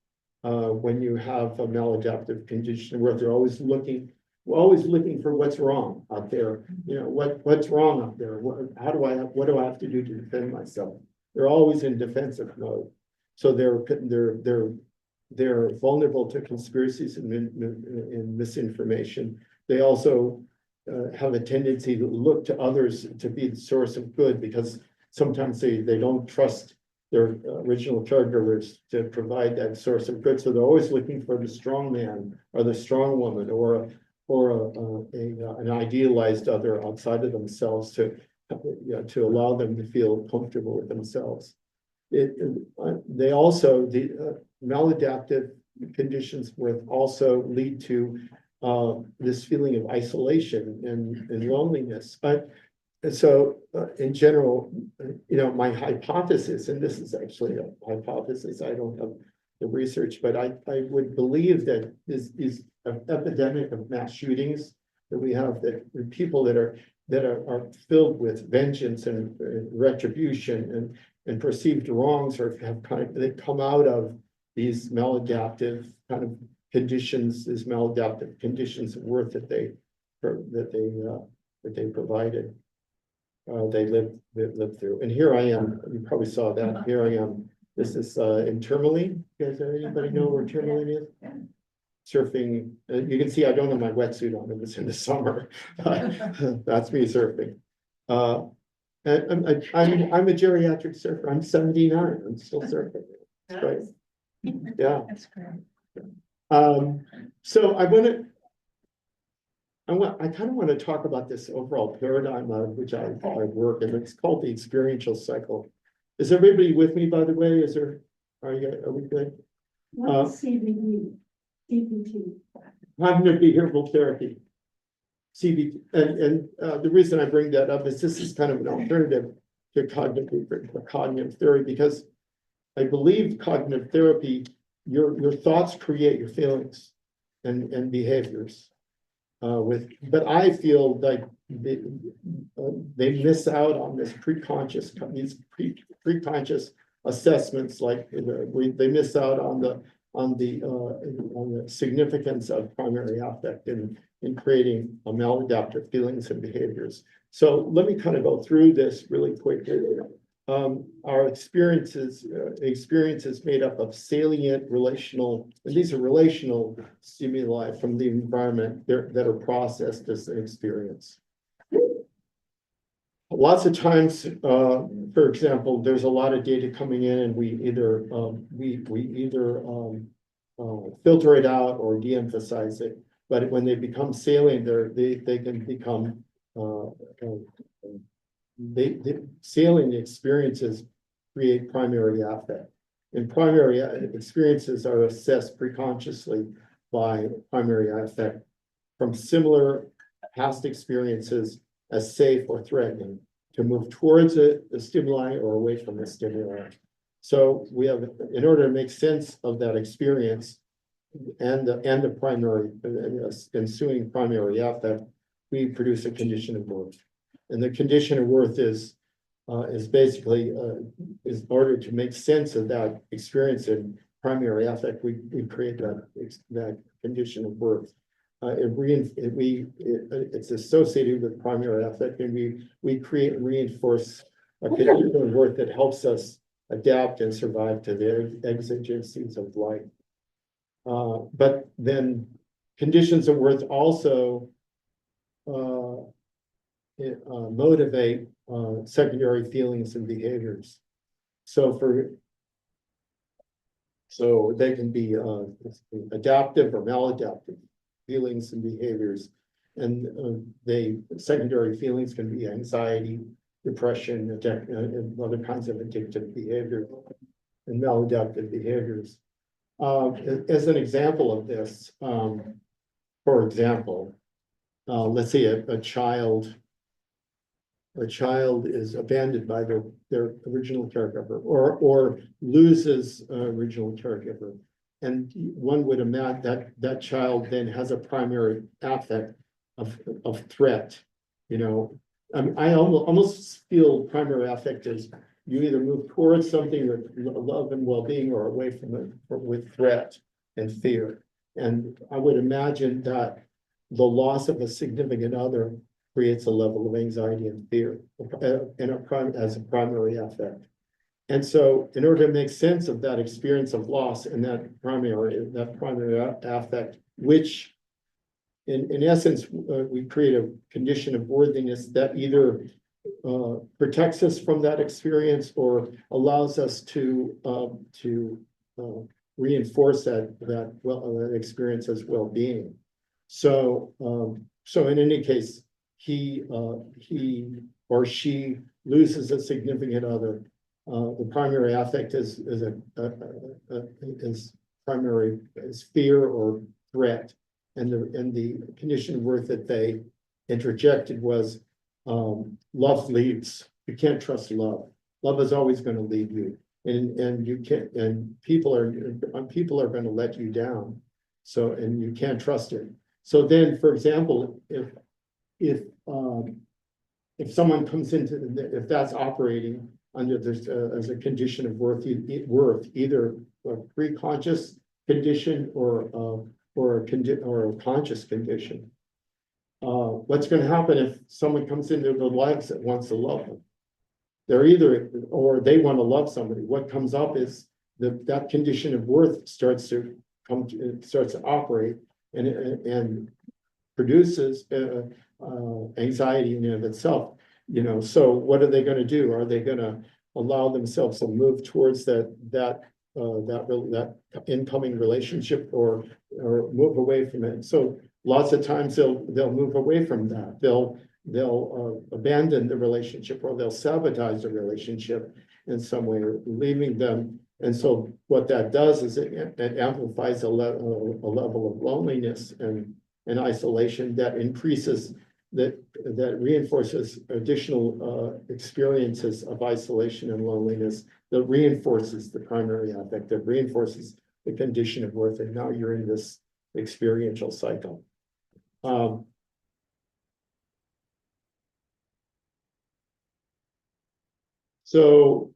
when you have a maladaptive condition where they're always looking for what's wrong out there. You know, what's wrong out there? What do I have to do to defend myself? They're always in defensive mode. So they're vulnerable to conspiracies and misinformation. They also have a tendency to look to others to be the source of good, because sometimes they don't trust their original caregivers to provide that source of good. So they're always looking for the strong man or the strong woman or an idealized other outside of themselves to allow them to feel comfortable with themselves. They also, the maladaptive conditions also lead to this feeling of isolation and loneliness. So in general, my hypothesis, and this is actually a hypothesis, I don't have the research, but I would believe that this epidemic of mass shootings that we have, that people that are filled with vengeance and retribution and perceived wrongs, or they come out of these maladaptive kind of conditions, these maladaptive conditions of worth that they provided. They lived through. And here I am. You probably saw that. Here I am. This is in Tourmaline. You guys, anybody know where Tourmaline is? Surfing. You can see I don't have my wetsuit on. It was in the summer. That's me surfing. I'm a geriatric surfer. I'm 79. I'm still surfing. That's great. Yeah. That's great. So I kind of want to talk about this overall paradigm of which I work, and it's called the experiential cycle. Is everybody with me, by the way? Are we good? What is CBT? Cognitive behavioral therapy. CBT, and the reason I bring that up is this is kind of an alternative to cognitive theory, because I believe cognitive therapy, your thoughts create your feelings and behaviors. But I feel like they miss out on this these pre-conscious assessments, like they miss out on on the significance of primary affect in creating maladaptive feelings and behaviors. So let me kind of go through this really quickly. Our experiences made up of salient relational, and these are relational stimuli from the environment that are processed as an experience. Lots of times, for example, there's a lot of data coming in, and we either filter it out or de-emphasize it. But when they become salient, they can become salient experiences create primary affect. And primary experiences are assessed preconsciously by primary affect from similar past experiences as safe or threatening, to move towards it, the stimuli, or away from the stimuli. So we have, in order to make sense of that experience and the primary ensuing primary affect, we produce a condition of worth. And the condition of worth is basically is in order to make sense of that experience in primary affect, we create that condition of worth. It's associated with primary affect, and we create and reinforce a condition of worth that helps us adapt and survive to the exigencies of life. But then conditions of worth also motivate secondary feelings and behaviors. So they can be adaptive or maladaptive feelings and behaviors, and secondary feelings can be anxiety, depression, and other kinds of addictive behavior and maladaptive behaviors. As an example of this, for example, let's say a child is abandoned by their original caregiver, or loses original caregiver. And one would imagine that child then has a primary affect of threat. I almost feel primary affect is you either move towards something with love and well-being, or away from it with threat and fear. And I would imagine that the loss of a significant other creates a level of anxiety and fear as a primary affect. And so in order to make sense of that experience of loss and that primary affect, which in essence, we create a condition of worthiness that either protects us from that experience or allows us to reinforce that experience as well-being. So in any case, he or she loses a significant other. The primary affect is fear or threat, and the condition of worth that they interjected was love leaves. You can't trust love. Love is always going to leave you, and you can't. And people are going to let you down. So, and you can't trust it. So then, for example, if someone comes if that's operating under this as a condition of worth, either a pre-conscious condition or a conscious condition. What's going to happen if someone comes into their lives that wants to love them? Or they want to love somebody. What comes up is that condition of worth starts to operate and produces anxiety in and of itself. So what are they going to do? Are they going to allow themselves to move towards that incoming relationship, or move away from it? So lots of times they'll move away from that. They'll abandon the relationship, or they'll sabotage the relationship in some way, leaving them. And so what that does is it amplifies a level of loneliness and isolation that increases, that reinforces additional experiences of isolation and loneliness, that reinforces the primary affect, that reinforces the condition of worth. And now you're in this experiential cycle. So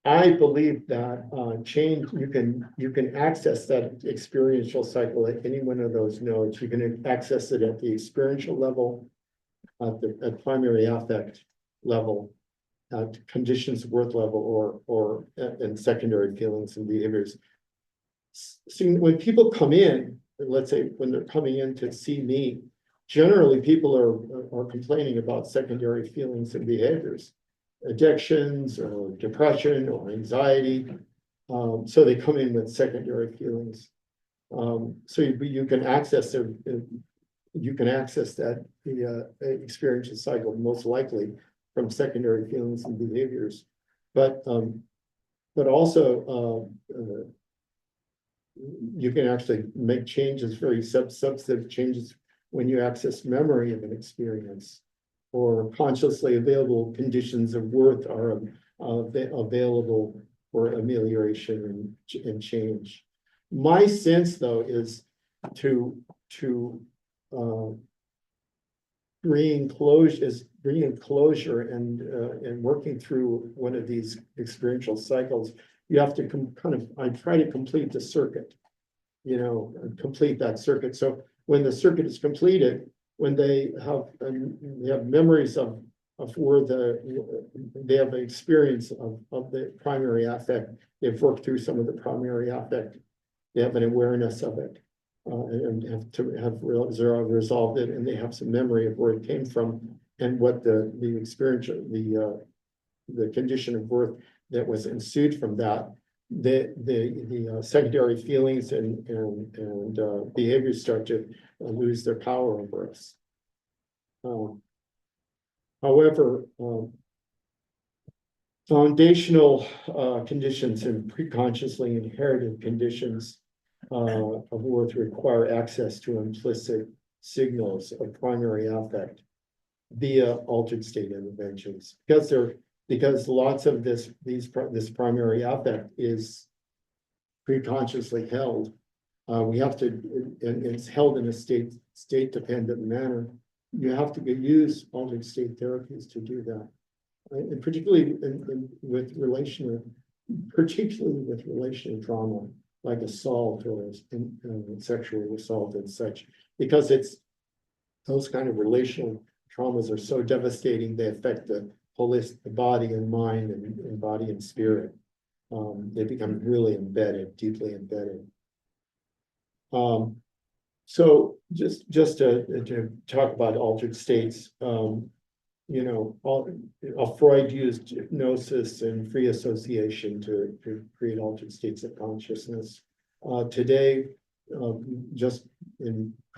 I believe that change, you can access that experiential cycle at any one of those nodes. You can access it at the experiential level, at primary affect level, at conditions of worth level, or in secondary feelings and behaviors. See, when people come in, let's say when they're coming in to see me, generally people are complaining about secondary feelings and behaviors, addictions or depression or anxiety. So they come in with secondary feelings. So you can access that the experiential cycle most likely from secondary feelings and behaviors, but also you can actually make changes, very substantive changes, when you access memory of an experience, or consciously available conditions of worth are available for amelioration and change. My sense, though, is to bringing closure and working through one of these experiential cycles. You have to I try to complete the circuit, complete that circuit. So when the circuit is completed, when they have memories of where they have an experience of the primary affect, they've worked through some of the primary affect, they have an awareness of it, and have resolved it, and they have some memory of where it came from and what the experience, the condition of worth that was ensued from that. The secondary feelings and behaviors start to lose their power over us. However, foundational conditions and preconsciously inherited conditions of worth require access to implicit signals of primary affect via altered state interventions, because lots of this primary affect is preconsciously held. We have to, and it's held in a state dependent manner. You have to use altered state therapies to do that, and particularly with relational trauma, like assault or sexual assault and such, because those kind of relational traumas are so devastating. They affect the body and mind and body and spirit. They become really embedded, deeply embedded. So just to talk about altered states, Freud used hypnosis and free association to create altered states of consciousness. Today,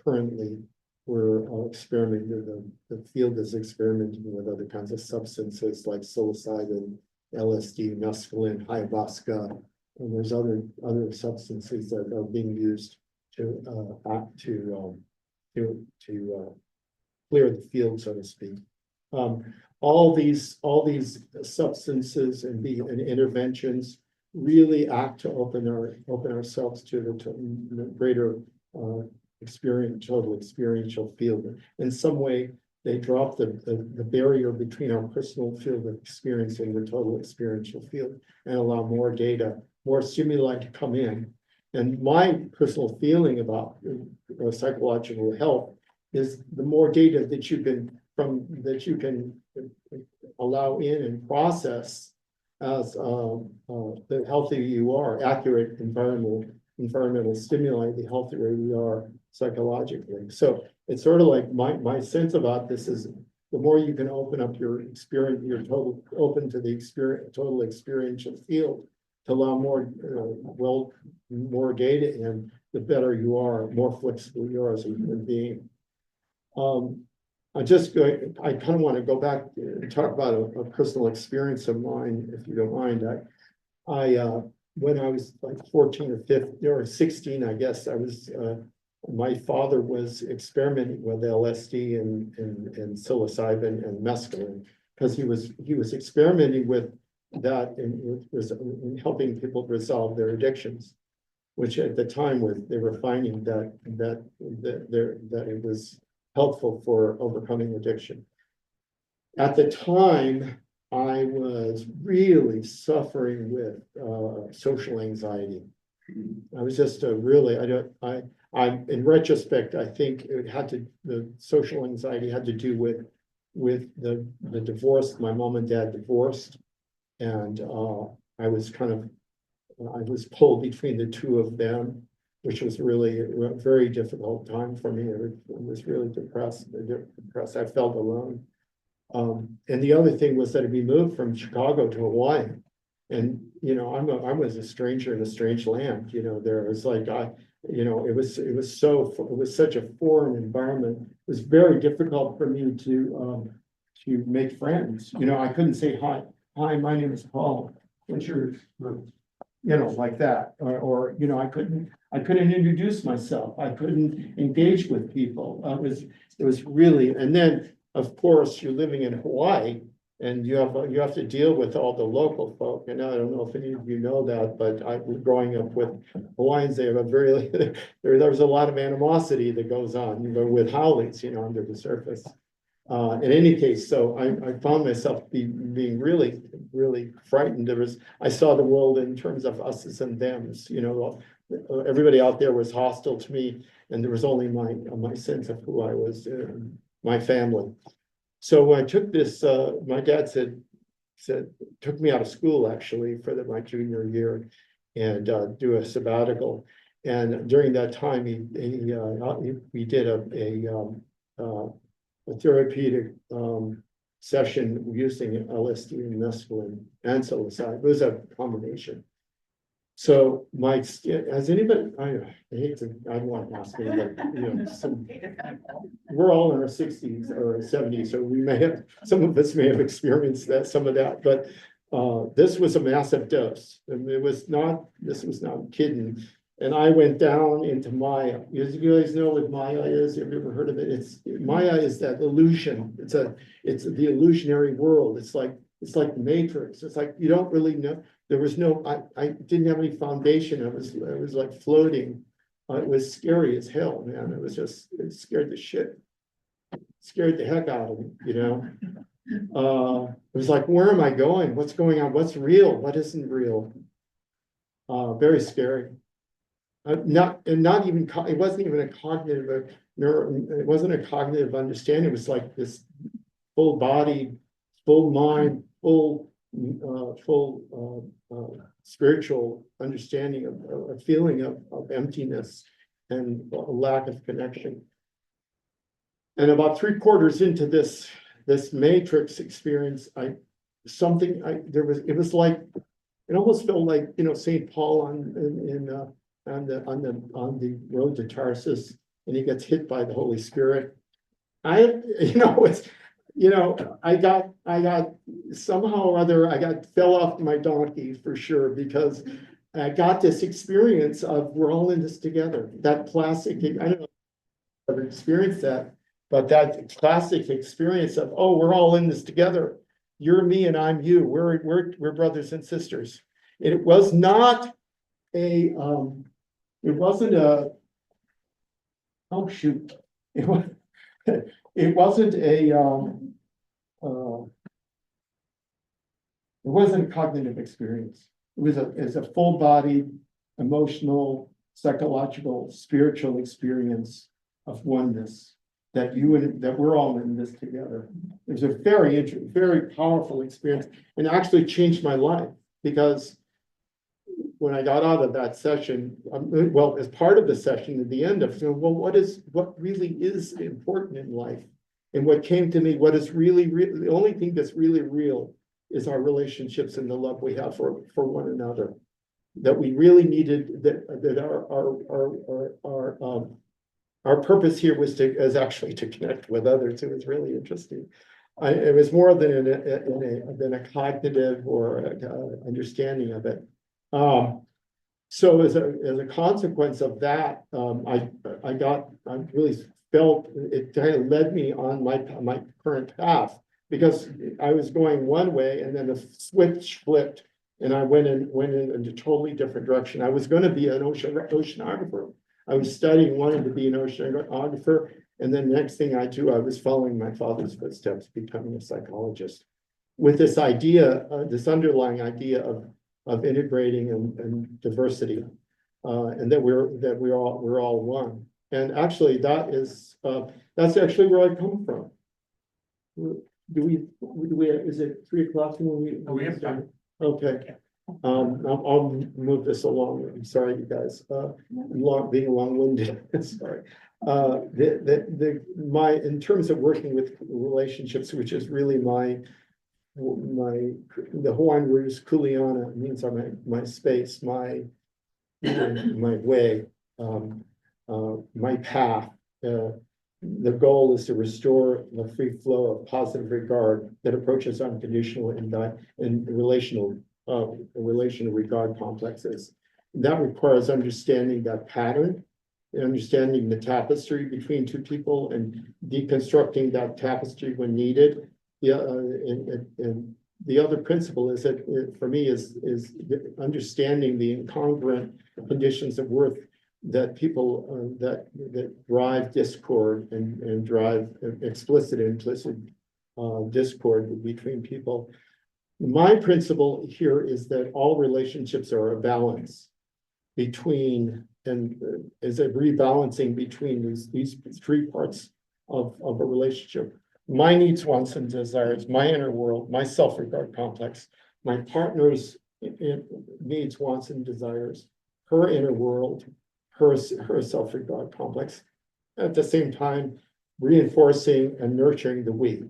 currently, we're experimenting, the field is experimenting with other kinds of substances like psilocybin, LSD, mescaline, ayahuasca, and there's other substances that are being used to clear the field, so to speak. All these substances and interventions really act to open ourselves to the greater total experiential field. In some way, they drop the barrier between our personal field of experience and the total experiential field, and allow more data, more stimuli to come in. And my personal feeling about psychological health is the more data that you can allow in and process, as the healthier you are, accurate environmental stimuli, the healthier you are psychologically. So it's sort of like my sense about this is the more you can open up your experience, open to the total experiential field, to allow more data in, the better you are, more flexible you are as a human being. I kind of want to go back and talk about a personal experience of mine, if you don't mind. I when I was like 14 or 15 or 16, I guess, my father was experimenting with LSD and psilocybin and mescaline, because he was experimenting with that in helping people resolve their addictions, which at the time they were finding that it was helpful for overcoming addiction. At the time, I was really suffering with social anxiety. I was just in retrospect, I think the social anxiety had to do with the divorce. My mom and dad divorced, and I was pulled between the two of them, which was really a very difficult time for me. I was really depressed. I felt alone. And the other thing was that we moved from Chicago to Hawaii. And, I was a stranger in a strange land, there was like, it was such a foreign environment. It was very difficult for me to make friends. I couldn't say, hi, my name is Paul. What's yours? Like that, or I couldn't introduce myself. I couldn't engage with people. It was really, and then, of course, you're living in Hawaii and you have to deal with all the local folk. And I don't know if any of you know that, but I was growing up with Hawaiians. They have there's a lot of animosity that goes on, with Howleys, under the surface. In any case, so I found myself being really, really frightened. I saw the world in terms of us's and them's, everybody out there was hostile to me, and there was only my sense of who I was, my family. So when I took this, my dad took me out of school actually for my junior year and do a sabbatical. And during that time, we did a therapeutic session using LSD and mescaline and psilocybin. It was a combination. So has anybody, I don't want to ask anybody, we're all in our 60s or 70s, so some of us may have experienced some of that, but this was a massive dose. And this was not kidding. And I went down into Maya. You guys know what Maya is? Have you ever heard of it? Maya is that illusion. It's the illusionary world. It's like Matrix. It's like you don't really know. There was I didn't have any foundation. I was like floating. It was scary as hell, man. It scared the heck out of me, It was like, where am I going? What's going on? What's real? What isn't real? Very scary. It wasn't even a cognitive it wasn't a cognitive understanding. It was like this full body, full mind, full spiritual understanding of a feeling of emptiness and a lack of connection. And about 3/4 into this matrix experience, it was like, it almost felt like, St. Paul on the road to Tarsus, and he gets hit by the Holy Spirit. I got somehow or other, fell off my donkey for sure, because I got this experience of we're all in this together. That classic, I don't know if you've ever experienced that, but that classic experience of, oh, we're all in this together. You're me and I'm you. We're brothers and sisters. It was not it wasn't a, oh shoot, it wasn't a cognitive experience. It was a full body, emotional, psychological, spiritual experience of oneness, that we're all in this together. It was a very powerful experience, and actually changed my life, because when I got out of that session, as part of the session at the end of, what really is important in life? And what came to me, what is really, the only thing that's really real is our relationships and the love we have for one another. That we really needed, that our purpose here was actually to connect with others. It was really interesting. It was more than a cognitive or understanding of it. So as a consequence of that, I really felt it kind of led me on my current path, because I was going one way and then the switch flipped and I went in a totally different direction. I was going to be an oceanographer. I was wanting to be an oceanographer, and then the next thing I was following my father's footsteps, becoming a psychologist. with this idea, this underlying idea of integrating and diversity. And that we're all one. And actually that's actually where I come from. Is it 3 o'clock when we? Oh, we have time. Okay. I'll move this along. I'm sorry, you guys, being long-winded, sorry. In terms of working with relationships, which is really the Hawaiian word is kuleana, means my space, my way, my path. The goal is to restore the free flow of positive regard that approaches unconditional and relational regard complexes. That requires understanding that pattern, understanding the tapestry between two people, and deconstructing that tapestry when needed. And the other principle is that for me is understanding the incongruent conditions of worth that people that drive discord and drive explicit and implicit discord between people. My principle here is that all relationships are a balance between and is a rebalancing between these 3 parts of a relationship. My needs, wants, and desires, my inner world, my self-regard complex, my partner's needs, wants, and desires, her inner world, her self-regard complex, at the same time reinforcing and nurturing the we.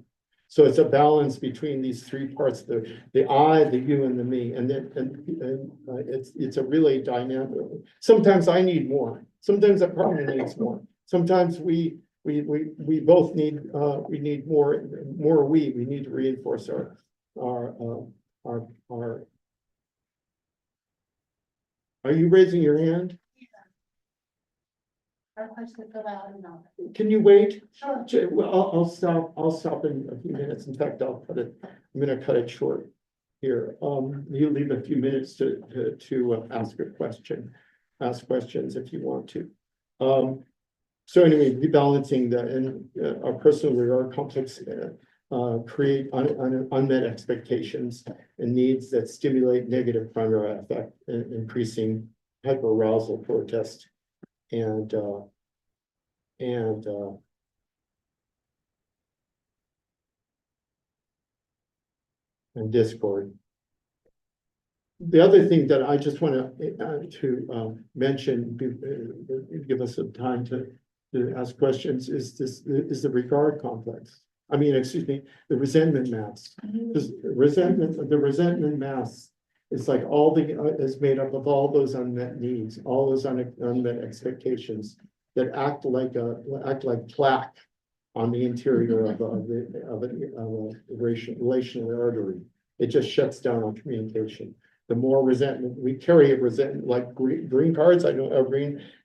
So it's a balance between these 3 parts, the I, the you, and the me. And it's a really dynamic. Sometimes I need more. Sometimes a partner needs more. Sometimes we both need we need more we need to reinforce our Are you raising your hand? Can you wait? Sure. Well, I'll stop in a few minutes. In fact, I'm gonna cut it short here. You leave a few minutes to ask a question, ask questions if you want to. So anyway, rebalancing our personal regard complex create unmet expectations and needs that stimulate negative primary affect, increasing hyperarousal, protest, and discord. The other thing that I just want to mention, give us some time to ask questions, is the regard complex. I mean, excuse me, the resentment mass. The resentment mass is like is made up of all those unmet needs, all those unmet expectations that act like plaque on the interior of a relational artery. It just shuts down our communication. The more resentment we carry, like green cards. I know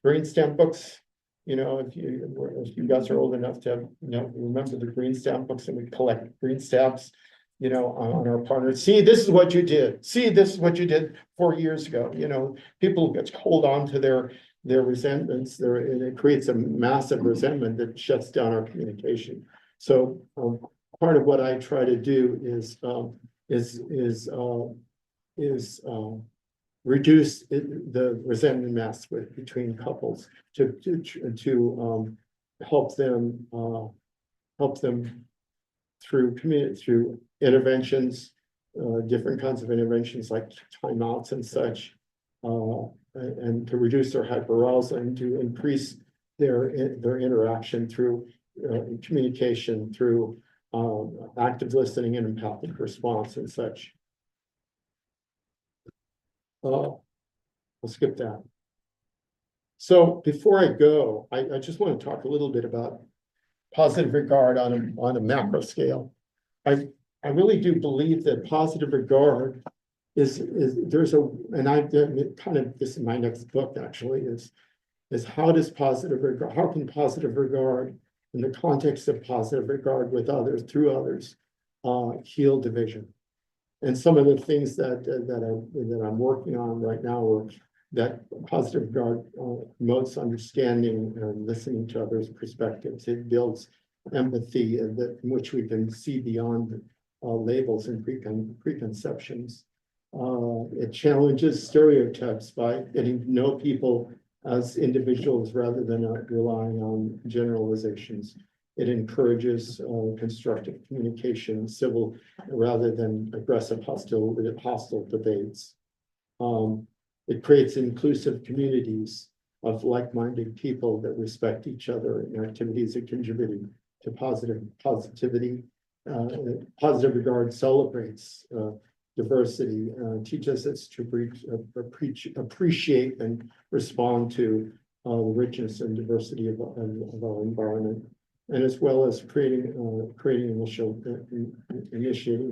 green stamp books. You know, if you guys are old enough to remember the green stamp books, and we collect green stamps, on our partners. See, this is what you did. See, this is what you did 4 years ago. People get hold on to their resentments and it creates a massive resentment that shuts down our communication. So part of what I try to do is reduce the resentment mass between couples to help them through interventions, different kinds of interventions like timeouts and such, and to reduce their hyperarousal and to increase their interaction through communication, through active listening and empathic response and such. I'll skip that. So before I go, I just want to talk a little bit about positive regard on a macro scale. I really do believe that positive regard is this is my next book actually, is how can positive regard in the context of positive regard with others, through others, heal division. And some of the things that I'm working on right now are that positive regard promotes understanding and listening to others' perspectives. It builds empathy in which we can see beyond labels and preconceptions. It challenges stereotypes by getting to know people as individuals rather than relying on generalizations. It encourages constructive communication, civil rather than aggressive hostile debates. It creates inclusive communities of like-minded people that respect each other and activities that contribute to positivity. Positive regard celebrates diversity, teaches us to appreciate and respond to the richness and diversity of our environment, and as well as initiating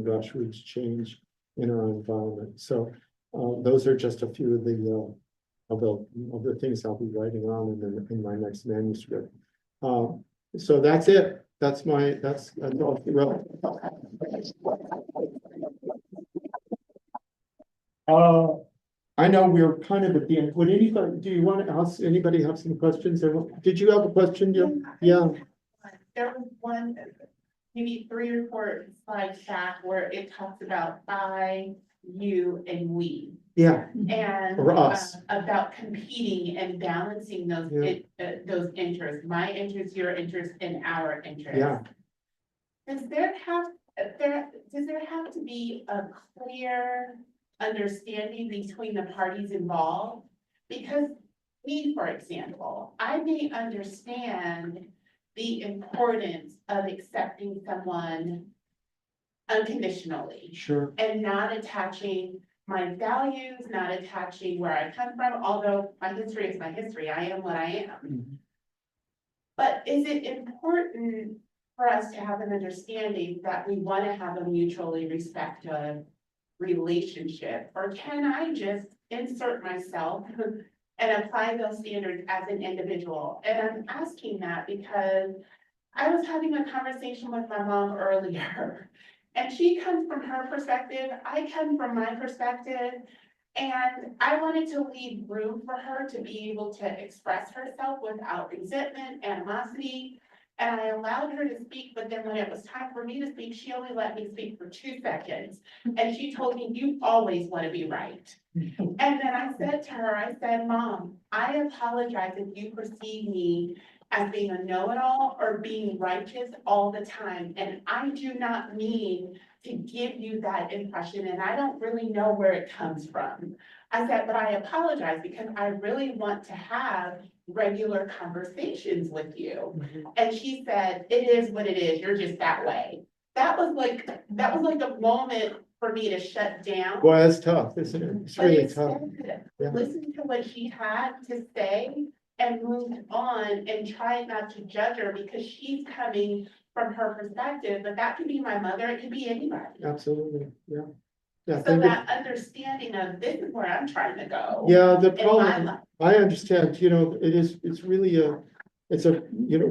grassroots change in our environment. So those are just a few of the things I'll be writing on in my next manuscript. So that's it. That's all. I know we're kind of at the end. Would anybody, do you want to ask, anybody have some questions? Did you have a question, Jim? Yeah. There was one, maybe 3 or 4 slides back where it talks about I, you, and we. Yeah. And or us. About competing and balancing those interests, my interest, your interest, and our interest. Yeah. Does there have to be a clear understanding between the parties involved? Because me, for example, I may understand the importance of accepting someone unconditionally. Sure. And not attaching my values, not attaching where I come from, although my history is my history, I am what I am. Mm-hmm. But is it important for us to have an understanding that we want to have a mutually respectful relationship? Or can I just insert myself and apply those standards as an individual? And I'm asking that because I was having a conversation with my mom earlier, and she comes from her perspective, I come from my perspective, and I wanted to leave room for her to be able to express herself without resentment, animosity. And I allowed her to speak, but then when it was time for me to speak, she only let me speak for 2 seconds. And she told me, you always want to be right. And then I said to her, I said, Mom, I apologize if you perceive me as being a know-it-all or being righteous all the time. And I do not mean to give you that impression, and I don't really know where it comes from. I said, but I apologize because I really want to have regular conversations with you. Mm-hmm. And she said, it is what it is, you're just that way. That was like a moment for me to shut down. Well, it's tough, isn't it? It's really tough. Yeah. Listen to what she had to say and moved on and tried not to judge her because she's coming from her perspective, but that could be my mother, it could be anybody. Absolutely, yeah. Yeah, So that understanding of this is where I'm trying to go. yeah, the in my problem, life. I understand, it's really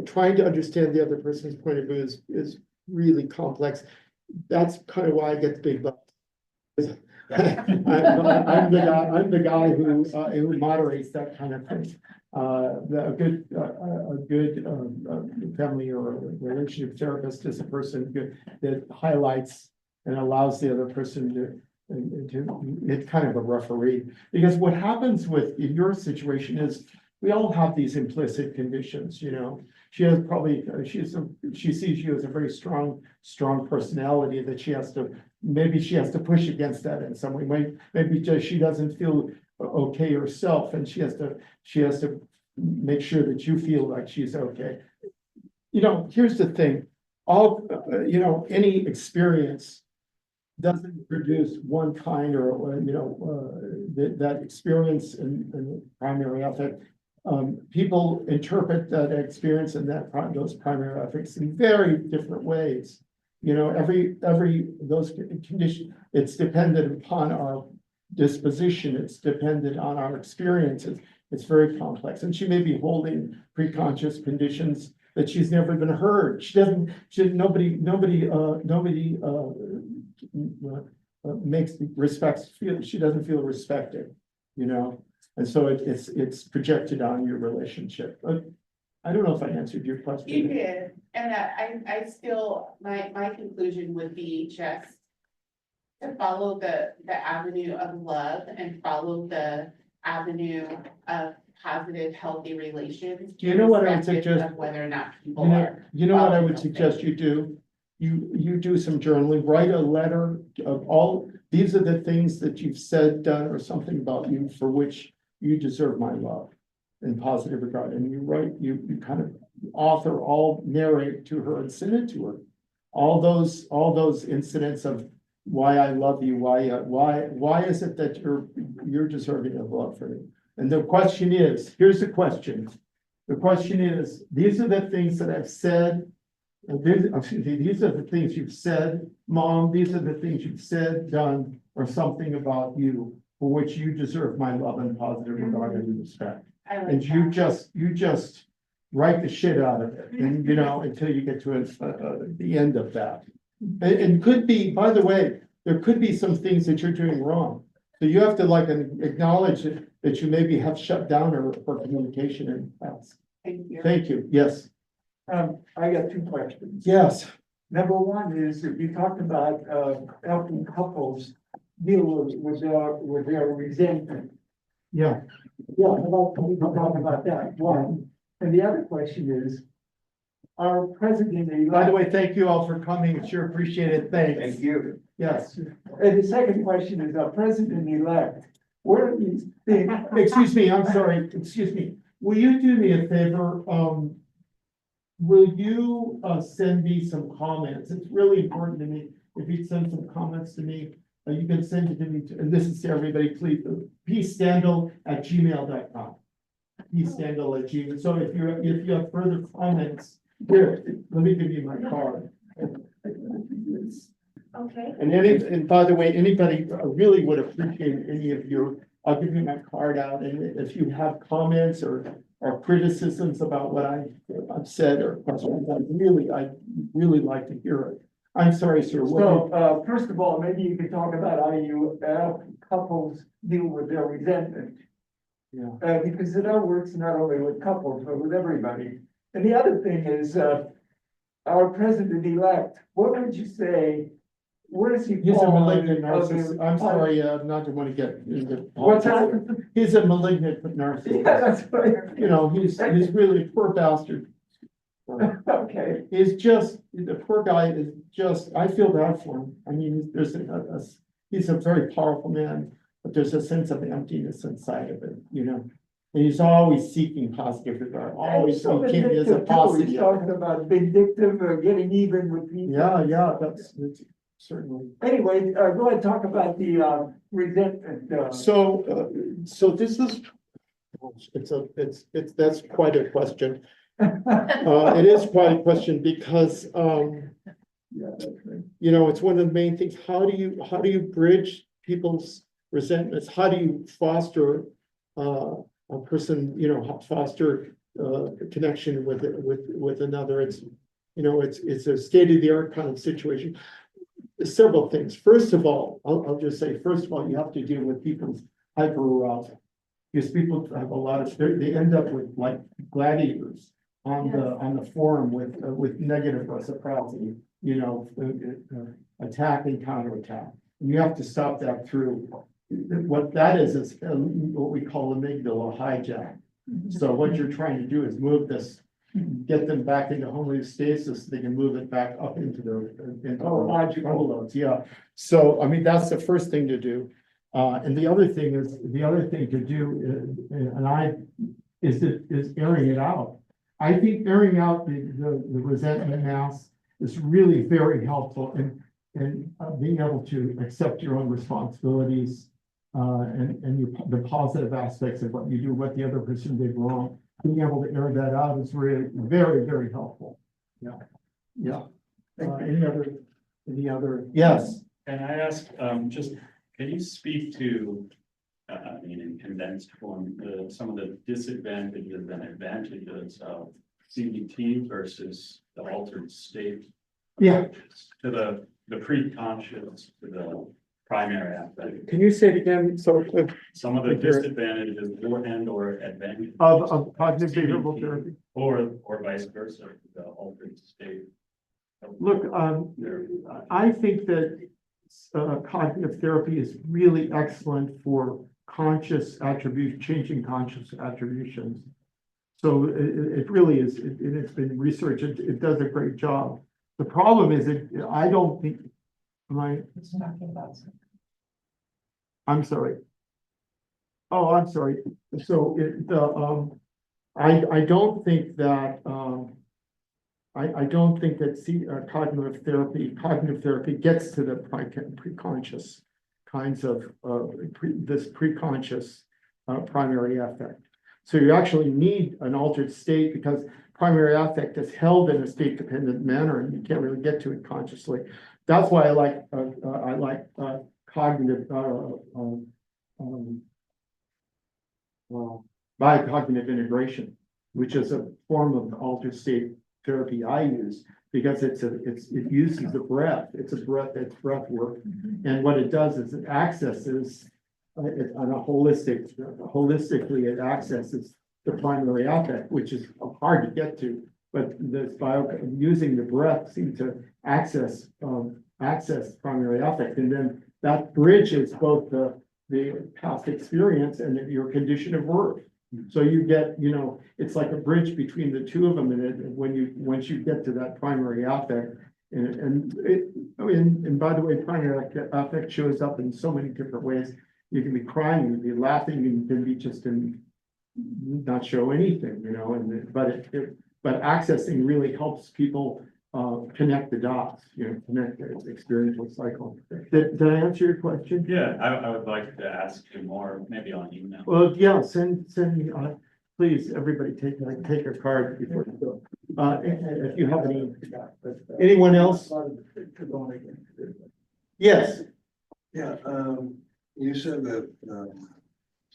trying to understand the other person's point of view is really complex. That's kind of why I get the big bucks. I'm the guy who moderates that kind of thing. A good family or relationship therapist is a person that highlights and allows the other person to it's kind of a referee. Because what happens in your situation is we all have these implicit conditions, She has probably, she sees you as a very strong personality that she has to push against that in some way. Maybe just she doesn't feel okay herself, and she has to make sure that you feel like she's okay. Here's the thing, any experience doesn't produce one kind or that experience and primary affect. People interpret that experience and those primary affects in very different ways. Those conditions, it's dependent upon our disposition, it's dependent on our experiences. It's very complex, and she may be holding preconscious conditions that she's never even heard. Nobody she doesn't feel respected, and so it's projected on your relationship. But I don't know if I answered your You question. did, and I still, my conclusion would be just to follow the avenue of love and follow the avenue of positive, healthy relations. You know what I would irrespective suggest? of whether or not people You know, are. you know what I would following suggest you do? You do some journaling, write a letter of all, these are the things that you've said, done, or something about you for which you deserve my love and positive regard. And you write, you kind of author, all narrate to her and send it to her. All those incidents of why I love you, why is it that you're deserving of love for me? And the question is, here's the question. The question is, these are the things that I've said. These are the things you've said, Mom, these are the things you've said, done, or something about you for which you deserve my love and positive regard and respect. I like And you that. just write the shit out of it, and you know, until you get to the end of that. And could be, by the way, there could be some things that you're doing wrong. So you have to like acknowledge that you maybe have shut down or for communication in the past. Thank you. Thank you, yes, I got two questions. yes. Number one is, if you talked about, helping couples deal with their resentment. Yeah, Yeah, I'd like to talk about that, one. And the other question is, our president-elect. by the way, thank you all for coming, it's sure appreciated, thanks. Thank you. Yes, And the second question is, our president-elect, where are these things? excuse me, I'm sorry, excuse me, will you do me a favor, will you, send me some comments, it's really important to me, if you send some comments to me, you can send it to me, and this is to everybody, please, pstandal@gmail.com. pstandal@gmail, so if you have further comments, here, let me give you my card. Okay. And by the way, anybody really would appreciate any of your, I'll give you my card out, and if you have comments or criticisms about what I've said or questions, I'd really like to hear it. I'm sorry, sir. So, first of all, maybe you could talk about how you help couples deal with their resentment. Yeah. Because it all works not only with couples, but with everybody. And the other thing is, our president-elect, what would you say, where does he He's a fall? malignant on the- narcissist. I'm sorry, not to want to get into. What's that? He's a malignant Yeah, narcissist. that's right. You know, he's really a poor bastard. Okay, The poor guy is just, I feel bad for him. I mean, he's a very powerful man, but there's a sense of emptiness inside of it, you know? And he's always seeking positive regard, always, so he can't be as a vindictive too. positive. He's talking about vindictive or getting even with people. Yeah, that's certainly. Anyway, go ahead, talk about the, resentment, So this is, that's quite a question. It is quite a question because, Yeah, that's right. you know, it's one of the main things. How do you bridge people's resentments? How do you foster, a person, you know, foster, connection with another? It's, you know, it's a state-of-the-art kind of situation. Several things. First of all, I'll just say, first of all, you have to deal with people's hyperarousal. Because people have a lot of, they end up with like gladiators on the forum with negative reciprocity, you know, attack and counterattack. And you have to stop that through, what that is what we call amygdala hijack. So what you're trying to do is move this, get them back into homeostasis, so they can move it back up into their frontal lobes, yeah. So, I mean, that's the first thing to do. And the other thing to do is airing it out. I think airing out the resentment mass is really very helpful in being able to accept your own responsibilities, and the positive aspects of what you do, what the other person did wrong. Being able to air that out is really very, very helpful. Yeah. Any other? Yes. Can I ask, can you speak to, in condensed form, some of the disadvantages and advantages of CBT versus the altered state? Yeah. To the pre-conscious, to the primary affect. Can you say it again? So Some of the Like your- disadvantages or advantages. of cognitive behavioral CBT, therapy? Or vice versa, the altered state. Look, I think that cognitive therapy is really excellent for conscious attribute, changing conscious attributions. So it really is, it's been researched, it does a great job. The problem is I don't think, I'm sorry. Oh, I'm sorry. So I don't think that, I don't think that cognitive therapy gets to the preconscious kinds of, this preconscious primary affect. So you actually need an altered state because primary affect is held in a state dependent manner and you can't really get to it consciously. That's why I like cognitive, by cognitive integration, which is a form of altered state therapy I use because it uses the breath. It's breath work. And what it does is it accesses it on a holistically, it accesses the primary affect, which is hard to get to. But using the breath seems to access primary affect. And then that bridges both the past experience and your condition of work. So you get, it's like a bridge between the two of them. And once you get to that primary affect, and by the way, primary affect shows up in so many different ways. You can be crying, you can be laughing, you can be just not show anything, but accessing really helps people connect the dots, connect the experiential cycle. Did I answer your question? Yeah, I would like to ask you more, maybe on email. Well, yeah, send me, please, everybody take a card before you go. If you have anyone else? Yes. Yeah, you said that,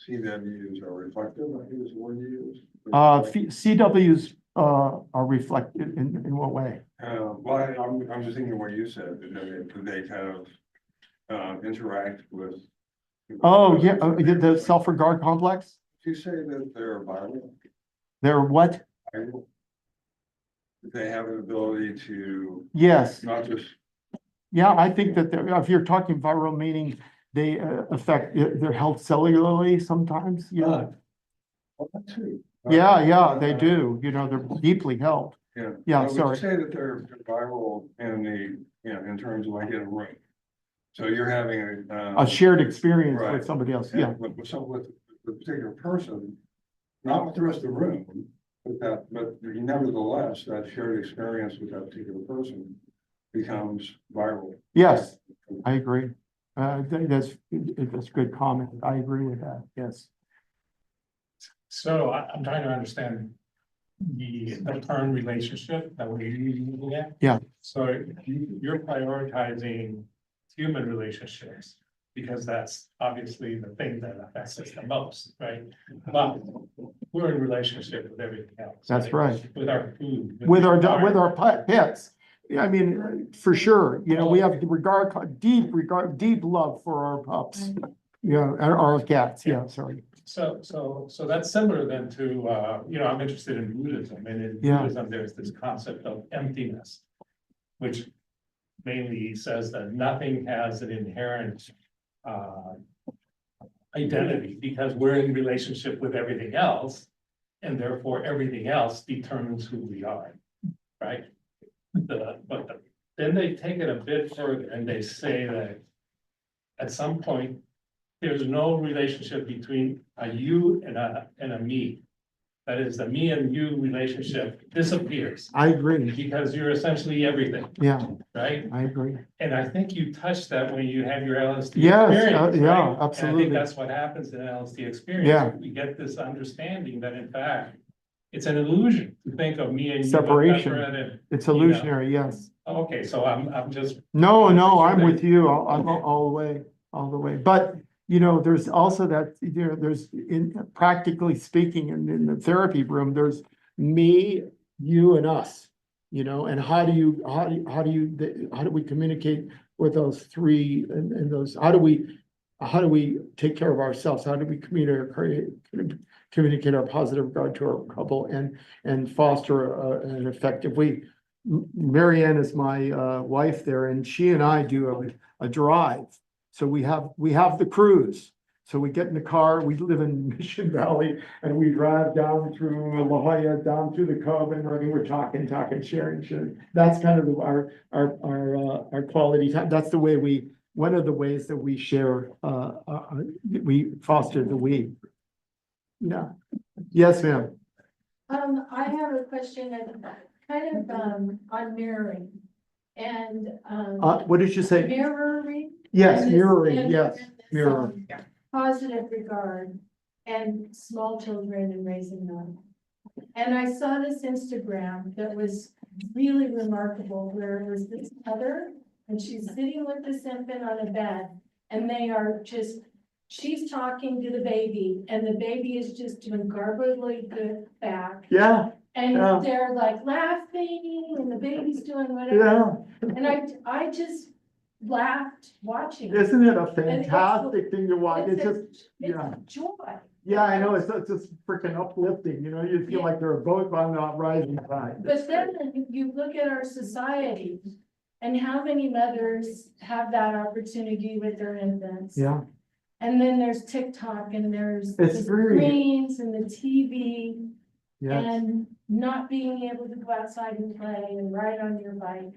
CWs are reflective, I think is the word you used. CWs are reflected in what way? Well, I'm just thinking what you said, do they kind of, interact with? Oh, yeah, the self-regard complex? Do you say that they're viral? They're what? Viral? They have an ability to Yes, not just, yeah, I think that if you're talking viral, meaning they affect, they're held cellularly sometimes, yeah. well, that too. Yeah, they do, they're deeply held. Yeah. Yeah, Would you sorry. say that they're viral in in terms of like in a room? So you're having A shared experience with Right. somebody else, yeah. With the particular person, not with the rest of the room, but nevertheless, that shared experience with that particular person becomes viral. Yes, I agree. That's a good comment. I agree with that, yes. So I'm trying to understand the term relationship that we're using at. Yeah. So you're prioritizing human relationships because that's obviously the thing that affects us the most, right? But we're in relationship with everything else. That's right. With our food. With our environment. pets. Yeah, I mean, for sure, we have deep love for our pups. Yeah, our cats, yeah, sorry. So that's similar then to, I'm interested in Buddhism, and in Yeah. Buddhism, there's this concept of emptiness, which mainly says that nothing has an inherent identity because we're in relationship with everything else, and therefore everything else determines who we are, right? Then they take it a bit further and they say that at some point, there's no relationship between a you and a me. That is, the me and you relationship disappears I agree. because you're essentially everything, Yeah, right? I agree. And I think you touched that when you had your LSD Yes, experience, yeah, right? And absolutely. I think that's what happens in LSD experience. Yeah. We get this understanding that in fact, it's an illusion to think of me and you. Separation. separate and- It's illusionary, yes. Okay, so I'm just, No, I'm with you. I'm all the way. But, there's also that, there's practically speaking, in the therapy room, there's me, you and us, and how do we communicate with those three and those, how do we take care of ourselves? How do we communicate our positive regard to our couple and foster an effective Mary Ann is my wife there, and she and I do a drive. So we have the cruise. So we get in the car, we live in Mission Valley, and we drive down through La Jolla, down through the Cove, and we're talking, sharing. That's kind of our quality time. That's the way one of the ways that we share, we foster the we. Yeah. Yes, ma'am. I have a question and kind of, on mirroring. And, What did you say? mirroring. Yes, and this- mirroring, and- yes, and this, mirror. Positive regard and small children and raising them. And I saw this Instagram that was really remarkable, where it was this mother, and she's sitting with this infant on a bed, and they are just, she's talking to the baby, and the baby is just doing garbly good back. Yeah, And Yeah. they're like laughing, and the baby's doing whatever, yeah. and I just laughed watching. it. Isn't it a fantastic thing to watch? It's It's just, yeah. joy. Yeah, I know, it's just freaking uplifting, you feel like they're a boat on the rising tide. But then you look at our society and how many mothers have that opportunity with their infants. Yeah, And then there's TikTok and there's the It's very- screens and the TV yeah, and not being able to go outside and play and ride on your bike.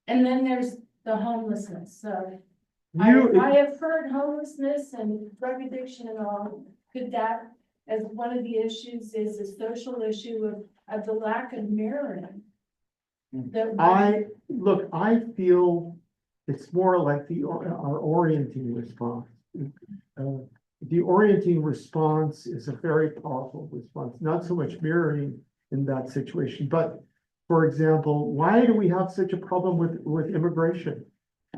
And then there's the homelessness, so. I have heard homelessness and drug addiction and all, could that, as one of the issues, is a social issue of the lack of mirroring. That I feel it's more like our orienting response. The orienting response is a very powerful response, not so much mirroring in that situation, but for example, why do we have such a problem with immigration?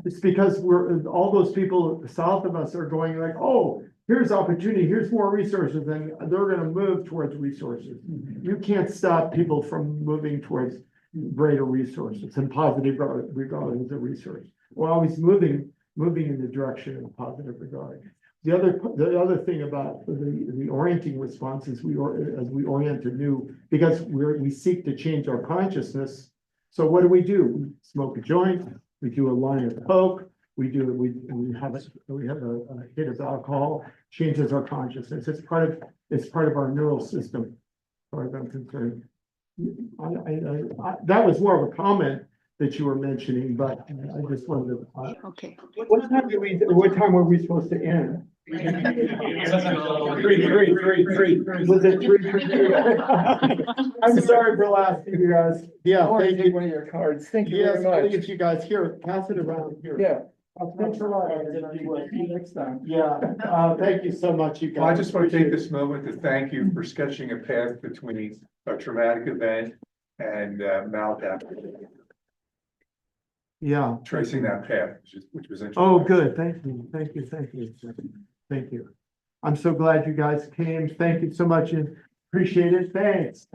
It's because all those people south of us are going like, oh, here's opportunity, here's more resources, and they're gonna move towards resources. You can't stop people from moving towards greater resources and positive regard as a resource. We're always moving in the direction of positive regard. The other thing about the orienting response is as we orient to new, because we seek to change our consciousness. So what do? We smoke a joint, we do a line of coke, we have a hit of alcohol, changes our consciousness. It's part of our neural system, as far as I'm concerned. That was more of a comment that you were mentioning, but I just wanted to. Okay. What time were we supposed to end? Three. Was it three? I'm sorry for asking you guys. Yeah, thank you. One of your cards. Thank you Yes, very much. thank you guys. Here, pass it around here. Yeah. Thanks a lot. See you next time. Yeah, thank you so much, you guys. Well, I just want to take this moment to thank you for sketching a path between a traumatic event and maladaptive, Yeah. tracing that path, which was interesting. Oh, good. Thank you. I'm so glad you guys came. Thank you so much and appreciate it. Thanks.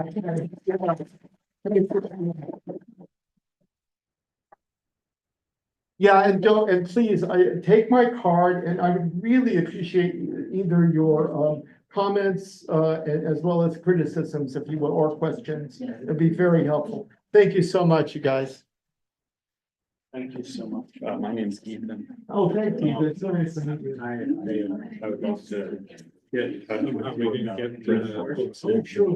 Yeah, and please, take my card, and I would really appreciate either your comments as well as criticisms, if you will, or questions. It'd be very helpful. Thank you so much, you guys. Thank you so much. My name's Ethan. Oh, thank you. It's so nice to meet you. I would love to get, I'm going to get, Sure.